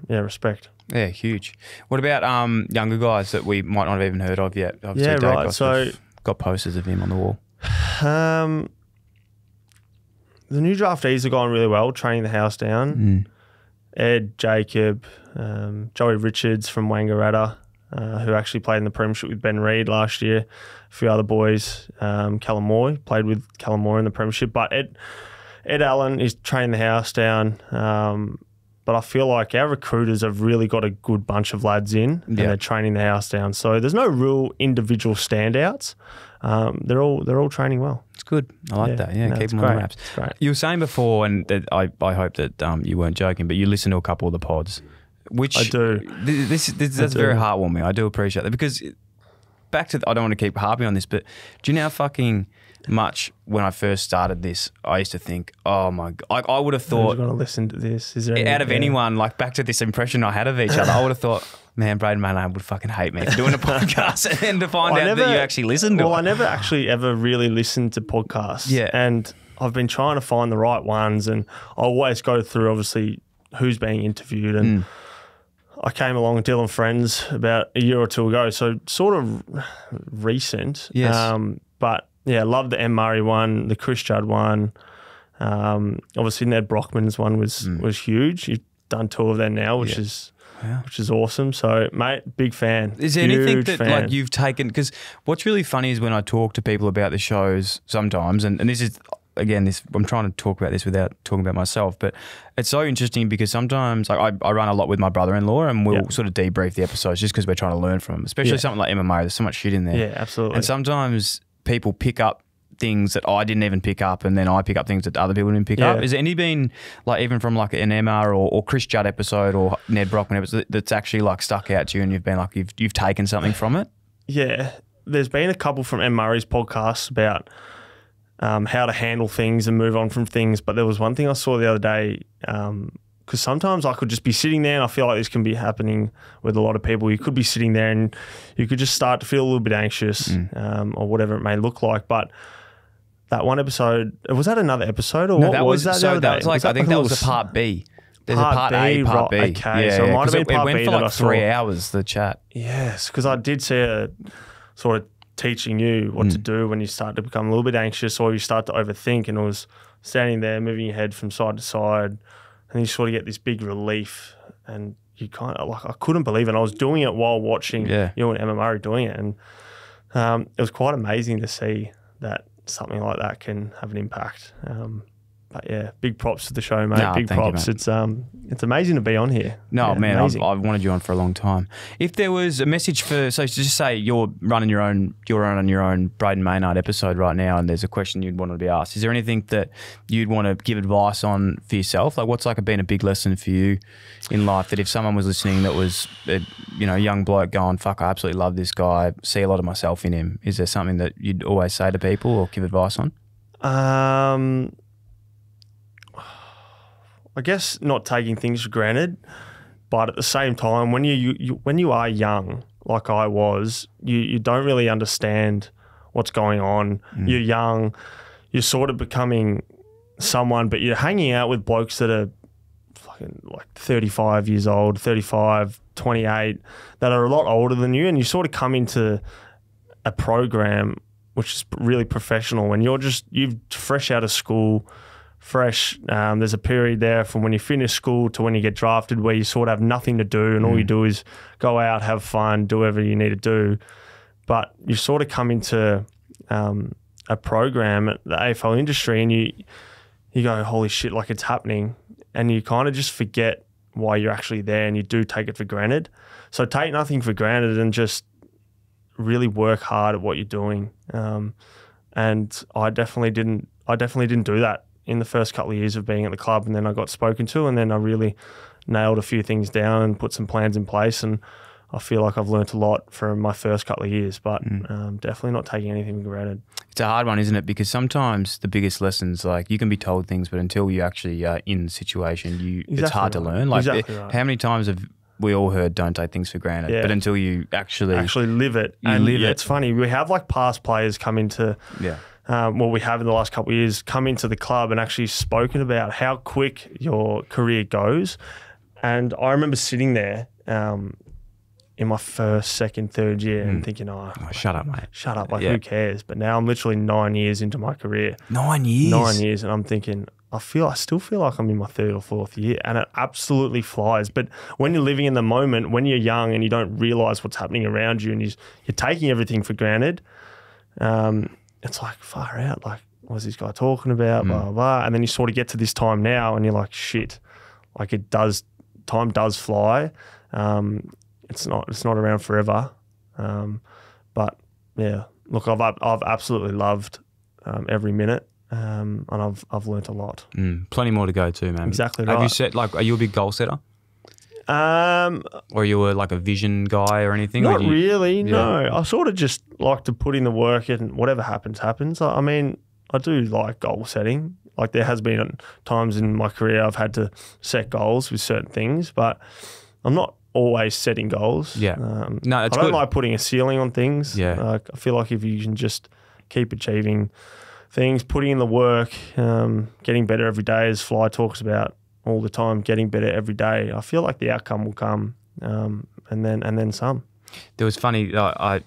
respect. Yeah, huge. What about younger guys that we might not have even heard of yet? Obviously, right. So got posters of him on the wall. The new draftees are going really well, training the house down. Ed, Jacob, Joey Richards from Wangaratta, who actually played in the premiership with Ben Reid last year. A few other boys, Callum Moore, played with Callum Moore in the premiership. But Ed Allen is training the house down. But I feel like our recruiters have really got a good bunch of lads in, and they're training the house down. So there's no real individual standouts. They're all training well. It's good. I like that. Yeah, keep them on the wraps. It's great. You were saying before, and that I hope that you weren't joking, but you listen to a couple of the pods, which I do. That's very heartwarming. I do appreciate that, because back to I don't want to keep harping on this, but do you know how fucking much when I first started this, I used to think, oh my God, I would have thought, who's going to listen to this? Is there anyone, like back to this impression I had of each other, I would have thought, man, Brayden Maynard would fucking hate me for doing a podcast, and then to find out that you actually listened to it. Well, I never actually ever really listened to podcasts. Yeah. And I've been trying to find the right ones, and I always go through, obviously, who's being interviewed. And I came along with Dylan Friends about a year or two ago, so sort of recent. Yes. But yeah, love the M. Murray one, the Chris Judd one. Obviously, Ned Brockman's one was huge. You've done two of them now, which is awesome. So, mate, big fan. Is there anything that like you've taken? Because what's really funny is when I talk to people about the shows sometimes, and this is again, I'm trying to talk about this without talking about myself, but it's so interesting because sometimes like I run a lot with my brother-in-law, and we'll sort of debrief the episodes just because we're trying to learn from them, especially something like MMA. There's so much shit in there. Yeah, absolutely. And sometimes people pick up things that I didn't even pick up, and then I pick up things that other people didn't pick up. Has there any been like even from like an Emma or Chris Judd episode or Ned Brockman episode that's actually like stuck out to you and you've been like you've taken something from it? Yeah, there's been a couple from Em Murray's podcast about how to handle things and move on from things, but there was one thing I saw the other day. Because sometimes I could just be sitting there, and I feel like this can be happening with a lot of people. You could be sitting there and you could just start to feel a little bit anxious or whatever it may look like. But that one episode, was that another episode or no, what that was that? So that was like, I think that was the part B. There's part a part A, part right, B. Okay, yeah, so it might have been part it went B for that like I saw. 3 hours, the chat. Yes, because I did see a sort of teaching you what to do when you start to become a little bit anxious or you start to overthink, and it was standing there moving your head from side to side. And you sort of get this big relief, and you kind of like, I couldn't believe it. I was doing it while watching you and Emma Murray doing it, and it was quite amazing to see that something like that can have an impact. But yeah, big props to the show, mate. Big props. You, mate. It's amazing to be on here. No, yeah, man, I've wanted you on for a long time. If there was a message for, so just say you're running your own Brayden Maynard episode right now, and there's a question you'd want to be asked. Is there anything that you'd want to give advice on for yourself? Like, what's like been a big lesson for you in life that if someone was listening that was a young bloke going, fuck, I absolutely love this guy, see a lot of myself in him. Is there something that you'd always say to people or give advice on? I guess not taking things for granted, but at the same time, when you are young, like I was, you don't really understand what's going on. You're young, you're sort of becoming someone, but you're hanging out with blokes that are fucking like 35 years old, 35, 28, that are a lot older than you, and you sort of come into a program which is really professional when you're fresh out of school. There's a period there from when you finish school to when you get drafted where you sort of have nothing to do and all you do is go out, have fun, do whatever you need to do. But you sort of come into a program at the AFL industry and you go, holy shit, like it's happening. And you kind of just forget why you're actually there and you do take it for granted. So take nothing for granted and just really work hard at what you're doing. And I definitely didn't do that in the first couple of years of being at the club, and then I got spoken to, and then I really nailed a few things down and put some plans in place, and I feel like I've learnt a lot from my first couple of years, but definitely not taking anything for granted. It's a hard one, isn't it? Because sometimes the biggest lessons, like you can be told things, but until you actually are in the situation, it's hard to learn. Like how many times have we all heard don't take things for granted, but until you actually live it, it's funny. We have like past players come into we have in the last couple of years come into the club and actually spoken about how quick your career goes. And I remember sitting there in my first, second, third year and thinking, oh, shut up, mate. Shut up. Like, who cares? But now I'm literally 9 years into my career. 9 years? 9 years. And I'm thinking, I still feel like I'm in my third or fourth year, and it absolutely flies. But when you're living in the moment, when you're young and you don't realise what's happening around you and you're taking everything for granted, it's like, far out, like, what's this guy talking about, blah, blah, blah. And then you sort of get to this time now and you're like, shit, like time does fly. It's not around forever. But yeah, look, I've absolutely loved every minute. And I've learnt a lot. Plenty more to go too, man. Exactly right. Have you set, like, are you a big goal setter? Or are you like a vision guy or anything? Not really, no. I sort of just like to put in the work and whatever happens, happens. I mean, I do like goal setting. Like there has been times in my career I've had to set goals with certain things, but I'm not always setting goals. Yeah. No, it's I don't good. like putting a ceiling on things. Yeah. I feel like if you can just keep achieving things, putting in the work, getting better every day, as Fly talks about all the time, getting better every day, I feel like the outcome will come, and then some. There was funny. I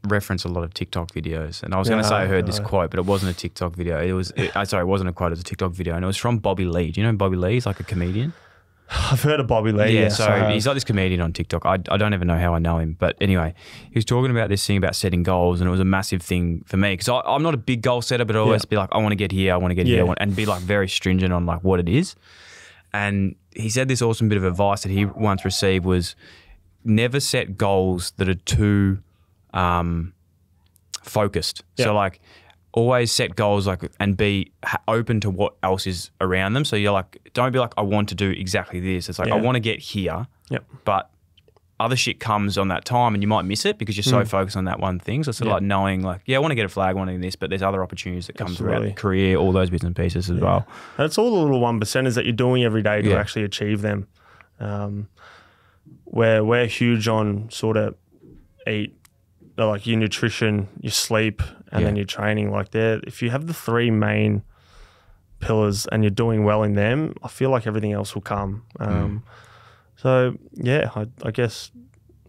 reference a lot of TikTok videos, and I was going to say I heard this quote, but it wasn't a TikTok video. It wasn't a quote. It was a TikTok video, and it was from Bobby Lee. Do you know Bobby Lee? He's like a comedian. I've heard of Bobby Lee. Yeah, so he's like this comedian on TikTok. I don't even know how I know him. But anyway, he was talking about this thing about setting goals, and it was a massive thing for me because I'm not a big goal setter, but I always be like, I want to get here, I want to get here, and be like very stringent on like what it is. And he said this awesome bit of advice that he once received was never set goals that are too focused. Yeah. So like always set goals and be open to what else is around them. So you're like, don't be like, I want to do exactly this. It's like, I want to get here, but other shit comes on that time and you might miss it because you're so focused on that one thing. So it's sort of like knowing like, I want to get a flag, I want to do this, but there's other opportunities that come throughout the career, all those bits and pieces as well. And it's all the little 1%ers that you're doing every day to actually achieve them. We're huge on sort of like your nutrition, your sleep, and then your training. Like if you have the 3 main pillars and you're doing well in them, I feel like everything else will come. So yeah, I guess.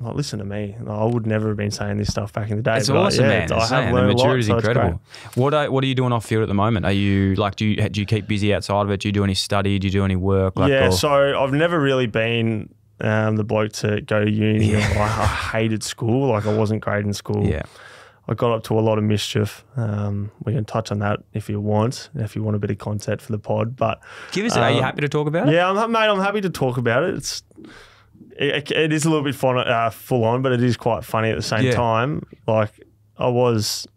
Like, listen to me. I would never have been saying this stuff back in the day. It's awesome, man. I have learned a lot. The maturity is so incredible. What are you doing off field at the moment? Are you like do you keep busy outside of it? Do you do any study? Do you do any work? So I've never really been the bloke to go to uni. I hated school. Like I wasn't great in school. Yeah. I got up to a lot of mischief. We can touch on that if you want a bit of content for the pod. But give us. Are you happy to talk about it? Yeah, I'm happy to talk about it. It is a little bit full on, but it is quite funny at the same time. Like I was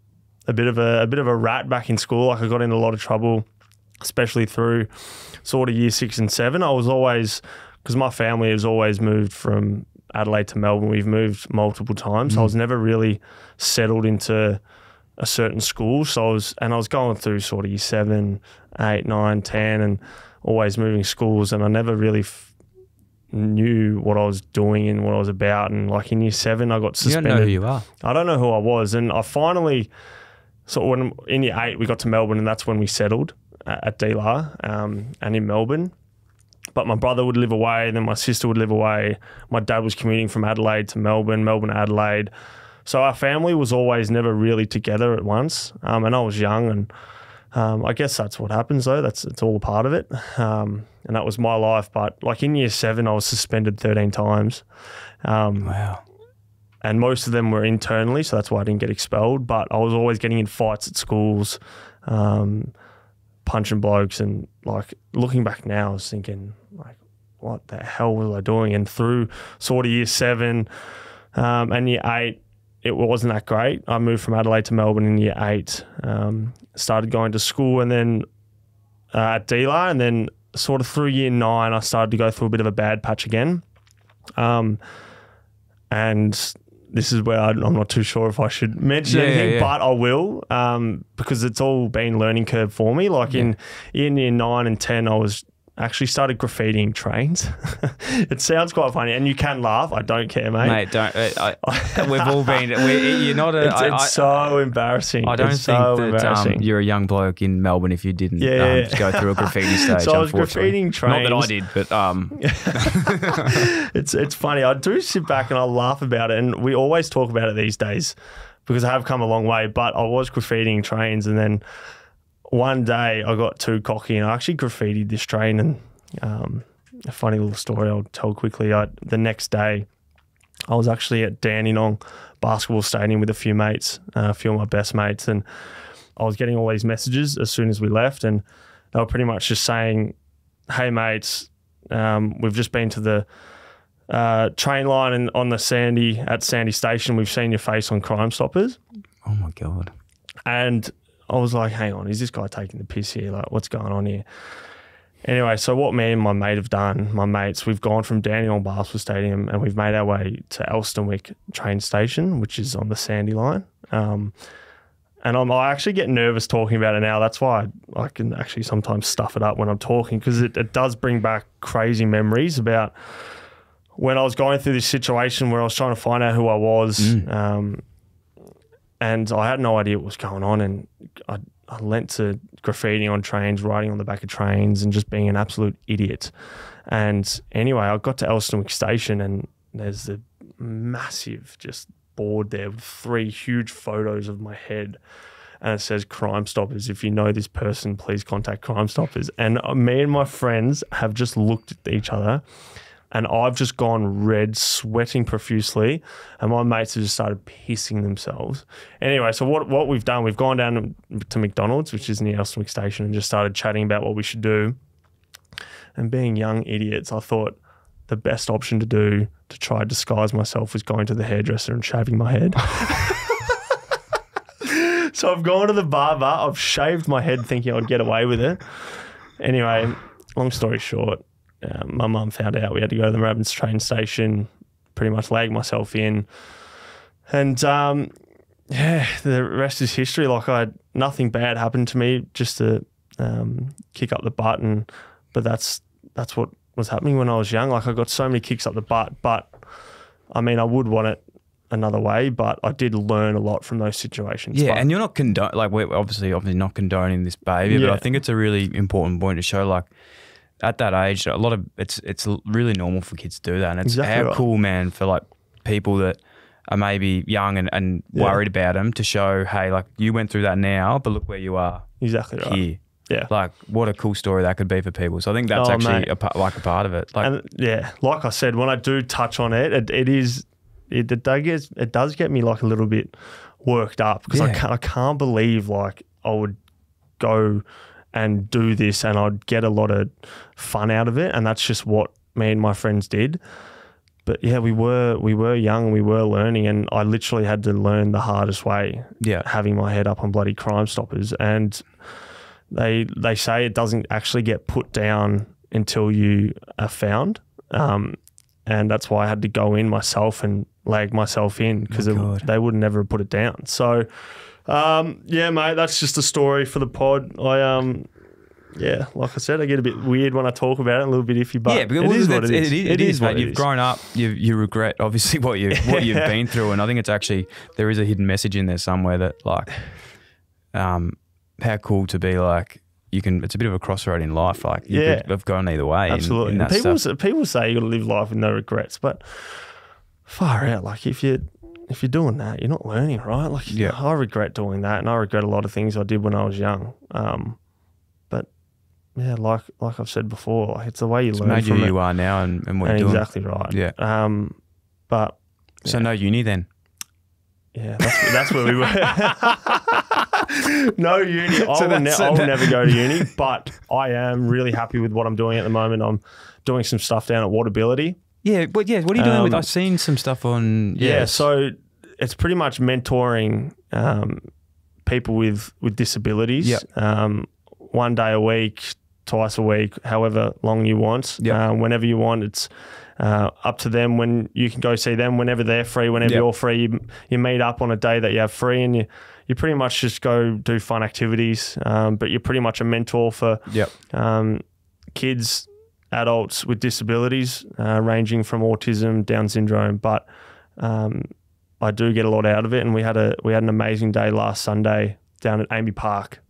a bit of a rat back in school. Like I got in a lot of trouble, especially through sort of year 6 and 7. I was always, because my family has always moved from Adelaide to Melbourne. We've moved multiple times. So I was never really settled into a certain school. So I was going through sort of year 7, 8, 9, 10 and always moving schools. And I never really knew what I was doing and what I was about. And like in year 7, I got suspended. You don't know who you are. I don't know who I was. And I finally, when in year 8, we got to Melbourne and that's when we settled at DLAR and in Melbourne. But my brother would live away, and then my sister would live away. My dad was commuting from Adelaide to Melbourne, Melbourne to Adelaide. So our family was always never really together at once. And I was young, and I guess that's what happens though. It's all a part of it. And that was my life. But like in year 7, I was suspended 13 times. Wow. And most of them were internally, so that's why I didn't get expelled. But I was always getting in fights at schools, punching blokes, and like looking back now, I was thinking like, what the hell was I doing? And through sort of year 7 and year 8, it wasn't that great. I moved from Adelaide to Melbourne in year 8, started going to school and then at DLAR, and then sort of through year 9, I started to go through a bit of a bad patch again. And this is where I'm not too sure if I should mention anything, but I will, because it's all been learning curve for me. Like in year 9 and 10, I was actually started graffitiing trains. It sounds quite funny, and you can laugh. I don't care, mate. Mate, don't. We've all been. You're not a. It's so embarrassing. I don't think that you're a young bloke in Melbourne if you didn't go through a graffiti stage. So I was graffitiing trains. Not that I did, but it's funny. I do sit back and I laugh about it, and we always talk about it these days because I have come a long way. But I was graffitiing trains, and then one day I got too cocky and I actually graffitied this train. And a funny little story I'll tell quickly. The next day I was actually at Dandenong Basketball Stadium with a few mates, a few of my best mates, and I was getting all these messages as soon as we left, and they were pretty much just saying, hey mates, we've just been to the train line and on the Sandy Station. We've seen your face on Crime Stoppers. Oh my God. And I was like, hang on, is this guy taking the piss here? Like, what's going on here? Anyway, so what me and my mate have done, my mates, we've gone from Dandenong Basketball Stadium and we've made our way to Elstonwick train station, which is on the Sandy line. And I actually get nervous talking about it now. That's why I can actually sometimes stuff it up when I'm talking, because it does bring back crazy memories about when I was going through this situation where I was trying to find out who I was. And I had no idea what was going on, and I lent to graffiti on trains, writing on the back of trains, and just being an absolute idiot. And anyway, I got to Elstonwick Station, and there's the massive just board there with 3 huge photos of my head, and it says Crime Stoppers. If you know this person, please contact Crime Stoppers. And me and my friends have just looked at each other, and I've just gone red, sweating profusely, and my mates have just started pissing themselves. Anyway, so what we've done, we've gone down to McDonald's, which is near Elstonwick Station, and just started chatting about what we should do. And being young idiots, I thought the best option to do to try to disguise myself was going to the hairdresser and shaving my head. So I've gone to the barber. I've shaved my head thinking I'd get away with it. Anyway, long story short, my mum found out we had to go to the Moorabbin's train station, pretty much lag myself in. And, yeah, the rest is history. Like, nothing bad happened to me, just to kick up the butt. But that's what was happening when I was young. Like, I got so many kicks up the butt. But, I mean, I would want it another way, but I did learn a lot from those situations. Yeah, but, and you're not we're obviously not condoning this behaviour, but I think it's a really important point to show, like, at that age, a lot of it's really normal for kids to do that, and it's Exactly cool, man, for like people that are maybe young and worried about them to show, hey, like, you went through that now, but look where you are. Exactly right. Here. Yeah. Like, what a cool story that could be for people. So I think that's actually a part of it. Like, and yeah, like I said, when I do touch on it, it does get me like a little bit worked up, because I can't believe like I would go and do this and I'd get a lot of fun out of it, and that's just what me and my friends did. But yeah, we were young, we were learning, and I literally had to learn the hardest way. Yeah, having my head up on bloody Crime Stoppers, and they say it doesn't actually get put down until you are found, and that's why I had to go in myself and lag myself in, because they would never have put it down. So. Yeah, mate, that's just a story for the pod. Yeah, like I said, I get a bit weird when I talk about it, a little bit iffy, but it is what it is. It is, mate. You've grown up. You regret obviously what you've been through, and I think it's actually, there is a hidden message in there somewhere that, like, how cool to be like, it's a bit of a crossroad in life. Like, you could have gone either way. Absolutely. In that people say you got to live life with no regrets, but far out. Like, if you're doing that, you're not learning, right? Like, I regret doing that, and I regret a lot of things I did when I was young. But yeah, like I've said before, like, it's the way you learn made from you it. You are now, and what you're doing. Exactly right. Yeah. But so no uni then. Yeah, that's where we were. No uni. I will never go to uni, but I am really happy with what I'm doing at the moment. I'm doing some stuff down at Waterability. Yeah, but what are you doing with? I've seen some stuff on. So it's pretty much mentoring people with disabilities. Yep. 1 day a week, twice a week, however long you want. Yep. Whenever you want, it's up to them. When you can go see them whenever they're free, whenever you're free. You meet up on a day that you have free, and you pretty much just go do fun activities. But you're pretty much a mentor for kids, adults with disabilities, ranging from autism, Down syndrome. But I do get a lot out of it, and we had an amazing day last Sunday down at Amy Park.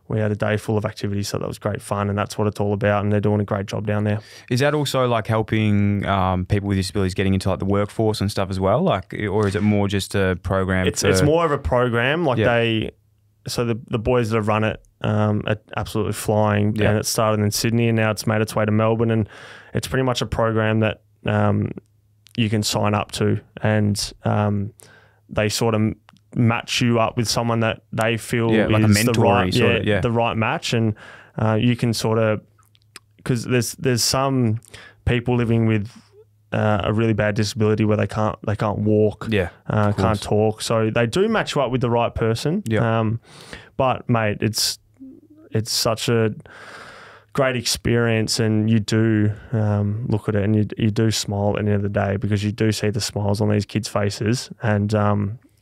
We had a day full of activities, so that was great fun, and that's what it's all about, and they're doing a great job down there. Is that also like helping people with disabilities getting into like the workforce and stuff as well? Like, or is it more just a program? It's more of a program. Like the boys that have run it are absolutely flying, and it started in Sydney, and now it's made its way to Melbourne, and it's pretty much a program that you can sign up to, and they sort of match you up with someone that they feel like is a mentor, the right match, and you can sort of, because there's some people living with a really bad disability where they can't walk, can't talk, so they do match you up with the right person. But mate, it's such a great experience, and you do look at it, and you do smile at the end of the day, because you do see the smiles on these kids' faces, and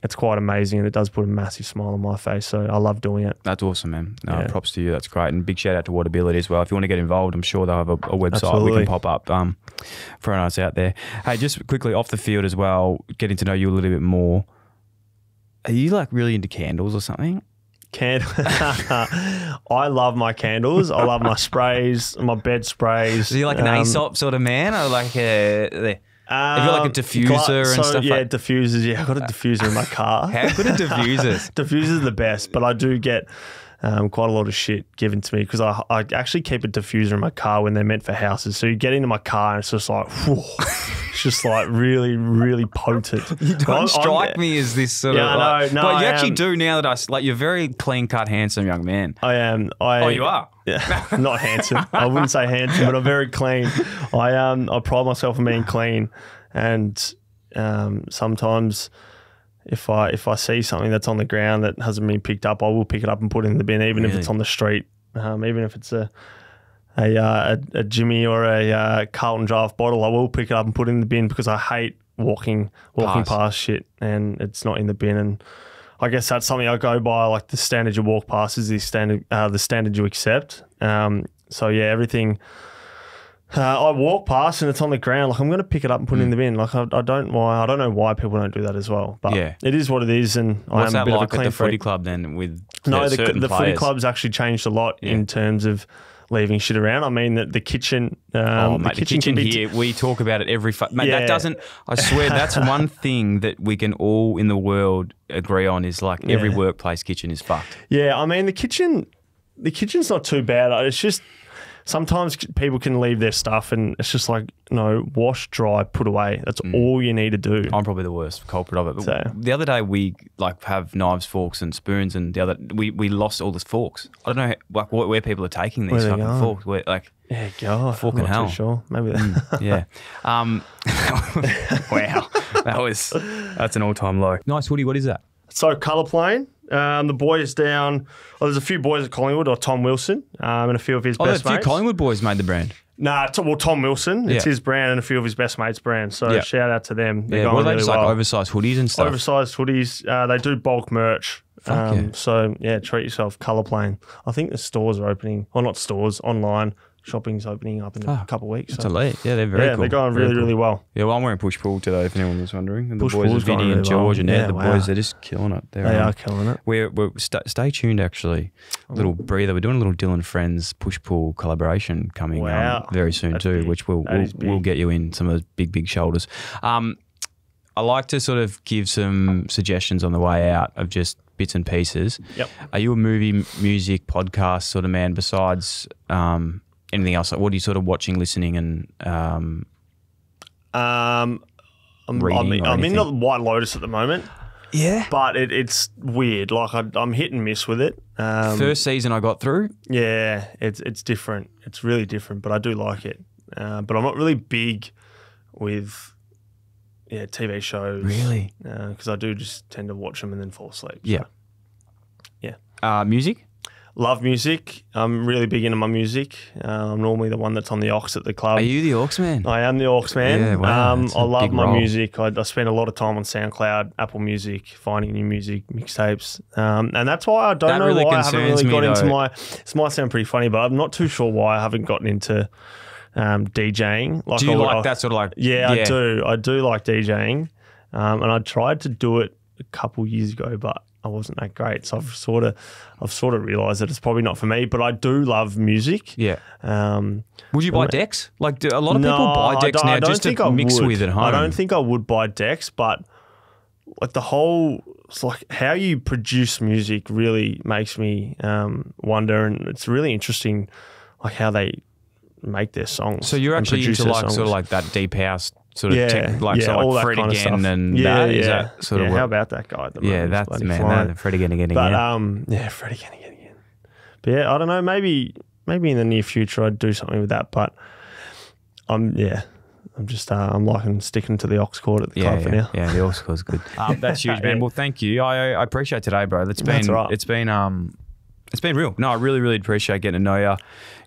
it's quite amazing, and it does put a massive smile on my face. So I love doing it. That's awesome, man. Props to you. That's great. And big shout out to Waterability as well. If you want to get involved, I'm sure they'll have a website we can pop up for anyone else out there. Hey, just quickly off the field as well, getting to know you a little bit more. Are you like really into candles or something? I love my candles. I love my sprays, my bed sprays. Are you like an Aesop sort of man, or like have you like a diffuser and stuff? Yeah, diffusers. Yeah, I've got a diffuser in my car. How good are diffusers? Diffusers are the best, but I do get quite a lot of shit given to me, because I actually keep a diffuser in my car when they're meant for houses. So you get into my car and it's just like, whew, it's just like really, really potent. You don't strike me as this sort of like, no, but you actually do now that like, you're a very clean cut, handsome young man. I am. You are? Yeah, not handsome. I wouldn't say handsome, but I'm very clean. I pride myself on being clean, and sometimes if I see something that's on the ground that hasn't been picked up, I will pick it up and put it in the bin, even if it's on the street, even if it's a Jimmy or a Carlton draft bottle. I will pick it up and put it in the bin because I hate walking past shit and it's not in the bin. And I guess that's something I go by, like the standard you walk past is the standard you accept. So yeah, everything. I walk past and it's on the ground. Like I'm going to pick it up and put it in the bin. Like I don't know why people don't do that as well. But it is what it is. And what's I am that a bit like of a clean at the footy freak. club then? With The footy club's actually changed a lot in terms of leaving shit around. I mean, the kitchen. The kitchen here, we talk about it every. Mate, that doesn't. I swear, that's one thing that we can all in the world agree on is like every workplace kitchen is fucked. Yeah, I mean the kitchen's not too bad. It's just sometimes people can leave their stuff and it's just like, wash, dry, put away. That's all you need to do. I'm probably the worst culprit of it. But the other day we like have knives, forks and spoons, and the other we lost all the forks. I don't know where people are taking these fucking forks. Where like God, fucking hell. Not too sure. Maybe yeah. Wow, that's an all-time low. Nice hoodie. What is that? So colour playing. The boys down. There's a few boys at Collingwood, or Tom Wilson, and a few of his best mates. A few Collingwood boys made the brand. Nah, Tom Wilson. It's his brand and a few of his best mates' brands. So shout out to them. They're going what are they really just well. like oversized hoodies and stuff? Oversized hoodies. They do bulk merch. So treat yourself. Colour playing. I think the stores are opening. Or not stores, online. Shopping's opening up in a couple of weeks. That's elite. Yeah, they're very cool. They're going really well. Yeah, well, I'm wearing push-pull today, if anyone was wondering. And the Push boys pull's are Vinny going and really well. George and Ed, the boys, they're just killing it. They are killing it. We're stay tuned, actually. A little breather. We're doing a little Dylan Friends push-pull collaboration coming very soon too, which we'll get you in some of those big shoulders. I like to sort of give some suggestions on the way out of just bits and pieces. Yep. Are you a movie, music, podcast sort of man besides anything else? Like, what are you sort of watching, listening, and I'm in the White Lotus at the moment. Yeah, but it's weird. Like I'm hit and miss with it. First season I got through. Yeah, it's different. It's really different, but I do like it. But I'm not really big with TV shows. Really? Because I do just tend to watch them and then fall asleep. Yeah. So, yeah. Music? Love music. I'm really big into my music. I'm normally the one that's on the aux at the club. Are you the aux man? I am the aux man. Yeah, wow, I love my role. music. I spend a lot of time on SoundCloud, Apple Music, finding new music, mixtapes. And that's why I don't know why I haven't really got into my... This might sound pretty funny, but I'm not too sure why I haven't gotten into DJing. Do you like that sort of like... Yeah, I do. I do like DJing. And I tried to do it a couple years ago, but I wasn't that great. So I've sort of realised that it's probably not for me, but I do love music. Yeah. Would you buy decks? Like, do a lot of people buy decks now just to mix with at home? I don't think I would buy decks, but like it's like how you produce music really makes me wonder, and it's really interesting, like how they make their songs. So you're actually into like sort of like that deep house sort of tech, like all that Fred kind again of stuff. and that is that sort of how about that guy at the moment? Yeah, that's man, Fred again. But Fred again. But yeah, I don't know. Maybe in the near future I'd do something with that. But I'm liking sticking to the aux chord at the club for now. Yeah, the aux chord's good. That's huge, man. Well, thank you. I appreciate today, bro. It's been real. No, I really, really appreciate getting to know you.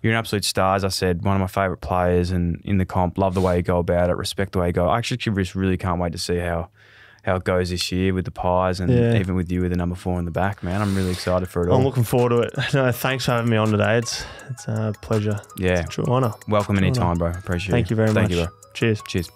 You're an absolute star, as I said, one of my favourite players and in the comp. Love the way you go about it, respect the way you go. I actually just really can't wait to see how it goes this year with the Pies and even with you with the number 4 in the back, man. I'm really excited for it all. I'm looking forward to it. No, thanks for having me on today. It's a pleasure. Yeah. It's a true honour. Welcome anytime, bro. Appreciate it. Thank you very much. Thank you, bro. Cheers. Cheers.